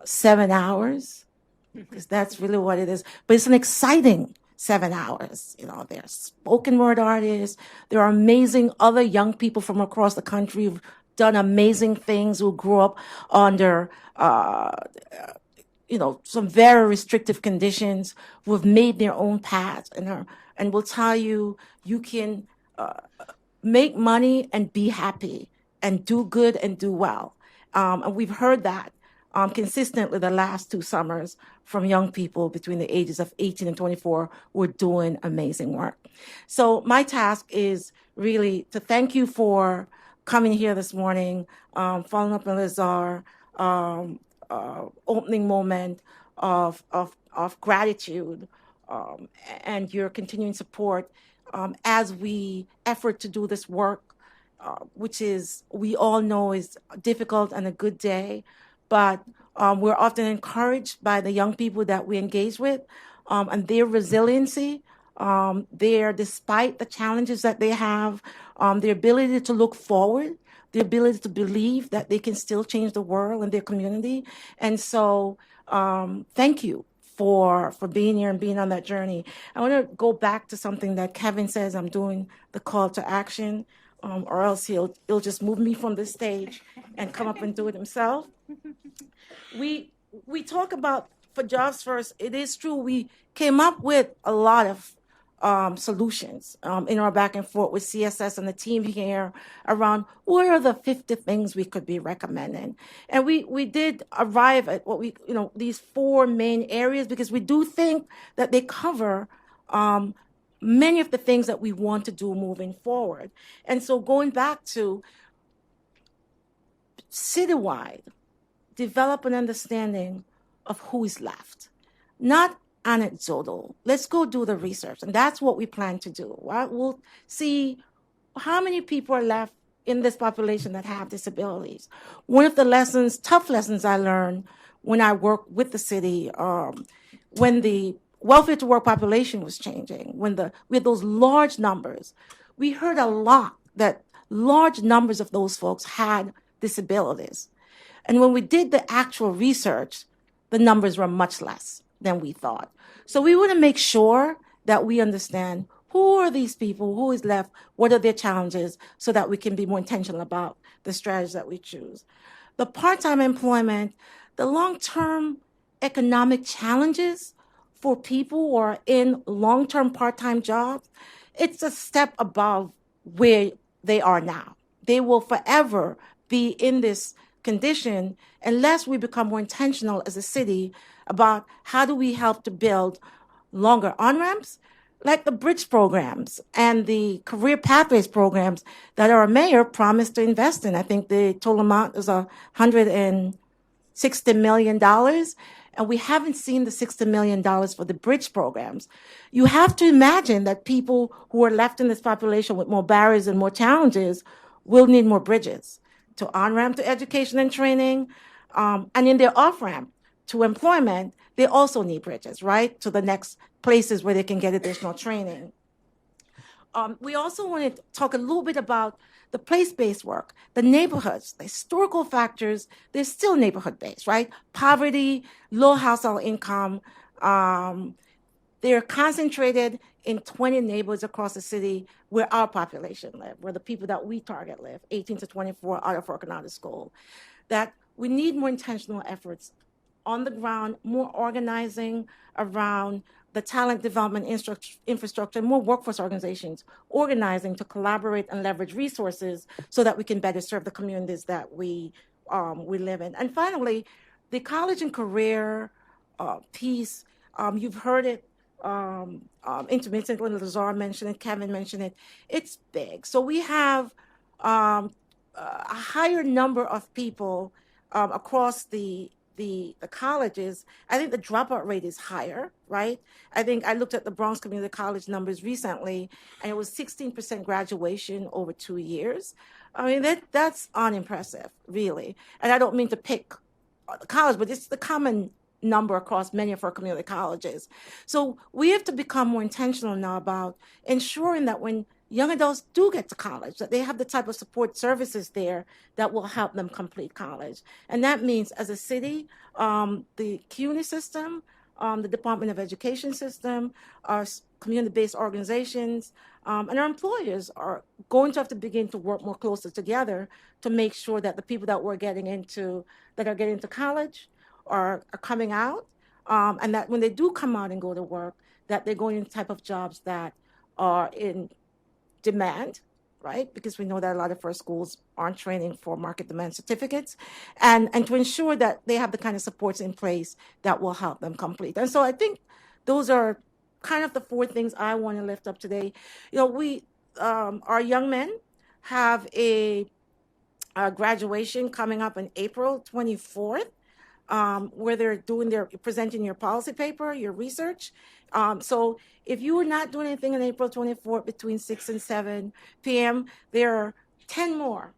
[SPEAKER 10] 7 hours, because that's really what it is. But it's an exciting 7 hours. There are spoken word artists. There are amazing other young people from across the country who've done amazing things, who grew up under, some very restrictive conditions, who have made their own paths, and will tell you, you can make money and be happy and do good and do well. And we've heard that consistently the last 2 summers from young people between the ages of 18 and 24 who are doing amazing work. So my task is really to thank you for coming here this morning, following up on Lazar, opening moment of gratitude and your continuing support as we effort to do this work, which is, we all know is difficult and a good day, but we're often encouraged by the young people that we engage with and their resiliency, despite the challenges that they have, their ability to look forward, the ability to believe that they can still change the world and their community. And so thank you for being here and being on that journey. I want to go back to something that Kevin says. I'm doing the call to action, or else he'll just move me from the stage and come up and do it himself. We talk about for Jobs First. It is true, we came up with a lot of solutions in our back and forth with CSS and the team here around what are the 50 things we could be recommending. And we did arrive at what these 4 main areas, because we do think that they cover many of the things that we want to do moving forward. And so going back to citywide, develop an understanding of who is left, not anecdotal. Let's go do the research. And that's what we plan to do. Right? We'll see how many people are left in this population that have disabilities. One of the tough lessons I learned when I worked with the city, when the welfare to work population was changing, with those large numbers, we heard a lot that large numbers of those folks had disabilities. And when we did the actual research, the numbers were much less. than we thought. So we want to make sure that we understand who are these people, who is left, what are their challenges, so that we can be more intentional about the strategies that we choose. The part-time employment, the long-term economic challenges for people who are in long-term part-time jobs, it's a step above where they are now. They will forever be in this condition unless we become more intentional as a city about how do we help to build longer on-ramps, like the bridge programs and the career pathways programs that our mayor promised to invest in. I think the total amount is $160 million, and we haven't seen the $60 million for the bridge programs. You have to imagine that people who are left in this population with more barriers and more challenges will need more bridges to on-ramp to education and training, and in their off-ramp to employment, they also need bridges, right, to the next places where they can get additional training. We also want to talk a little bit about the place-based work, the neighborhoods, the historical factors. They're still neighborhood-based, right? Poverty, low household income. They're concentrated in 20 neighborhoods across the city where our population live, where the people that we target live, 18 to 24, out of work and out of school. That we need more intentional efforts on the ground, more organizing around the talent development infrastructure, more workforce organizations organizing to collaborate and leverage resources so that we can better serve the communities that we live in. And finally, the college and career piece, you've heard it intermittently, Lazar mentioned it, Kevin mentioned it, it's big. So we have a higher number of people across the colleges. I think the dropout rate is higher, right? I think I looked at the Bronx Community College numbers recently, and it was 16% graduation over 2 years. I mean, that's unimpressive, really. And I don't mean to pick the college, but it's the common number across many of our community colleges. So we have to become more intentional now about ensuring that when young adults do get to college, that they have the type of support services there that will help them complete college. And that means, as a city, the CUNY system, the Department of Education system, our community-based organizations, and our employers are going to have to begin to work more closely together to make sure that the people that are getting into college are coming out, and that when they do come out and go to work, that they're going into type of jobs that are in demand, right? Because we know that a lot of our schools aren't training for market demand certificates, and to ensure that they have the kind of supports in place that will help them complete. And so I think those are kind of the four things I want to lift up today. You know, we, our young men have a graduation coming up on April 24th, where they're presenting your policy paper, your research. So if you are not doing anything on April 24th between 6 and 7 p.m., there are 10 more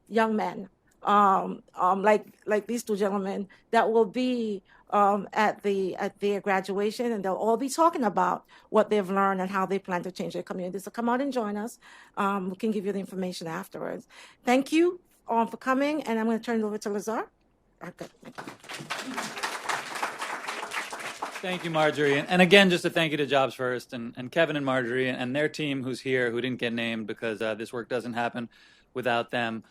[SPEAKER 10] young men, like these two gentlemen, that will be at their graduation, and they'll all be talking about what they've learned and how they plan to change their community. So come out and join us. We can give you the information afterwards. Thank you for coming, and I'm going to turn it over to Lazar. Okay.
[SPEAKER 1] Thank you, Marjorie. And again, just a thank you to Jobs First and Kevin and Marjorie and their team who's here, who didn't get named because this work doesn't happen without them.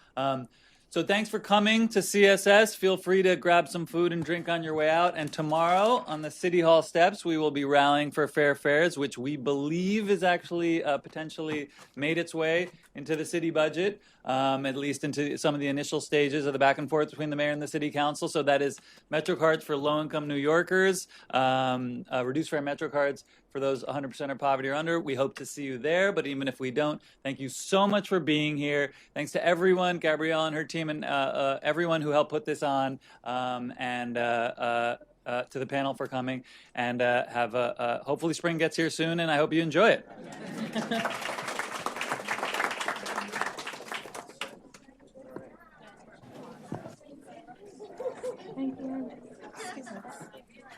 [SPEAKER 1] So thanks for coming to CSS. Feel free to grab some food and drink on your way out. And tomorrow on the City Hall steps, we will be rallying for fair fares, which we believe is actually potentially made its way into the city budget, at least into some of the initial stages of the back and forth between the mayor and the city council. So that is MetroCards for low-income New Yorkers, reduced fare MetroCards for those 100% of poverty or under. We hope to see you there, but even if we don't, thank you so much for being here. Thanks to everyone, Gabrielle and her team, and everyone who helped put this on, and to the panel for coming. And hopefully spring gets here soon, and I hope you enjoy it.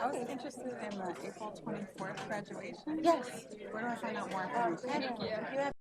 [SPEAKER 11] I was interested in the April 24th graduation.
[SPEAKER 10] Yes.
[SPEAKER 11] Where do I find out more information?
[SPEAKER 10] Thank you.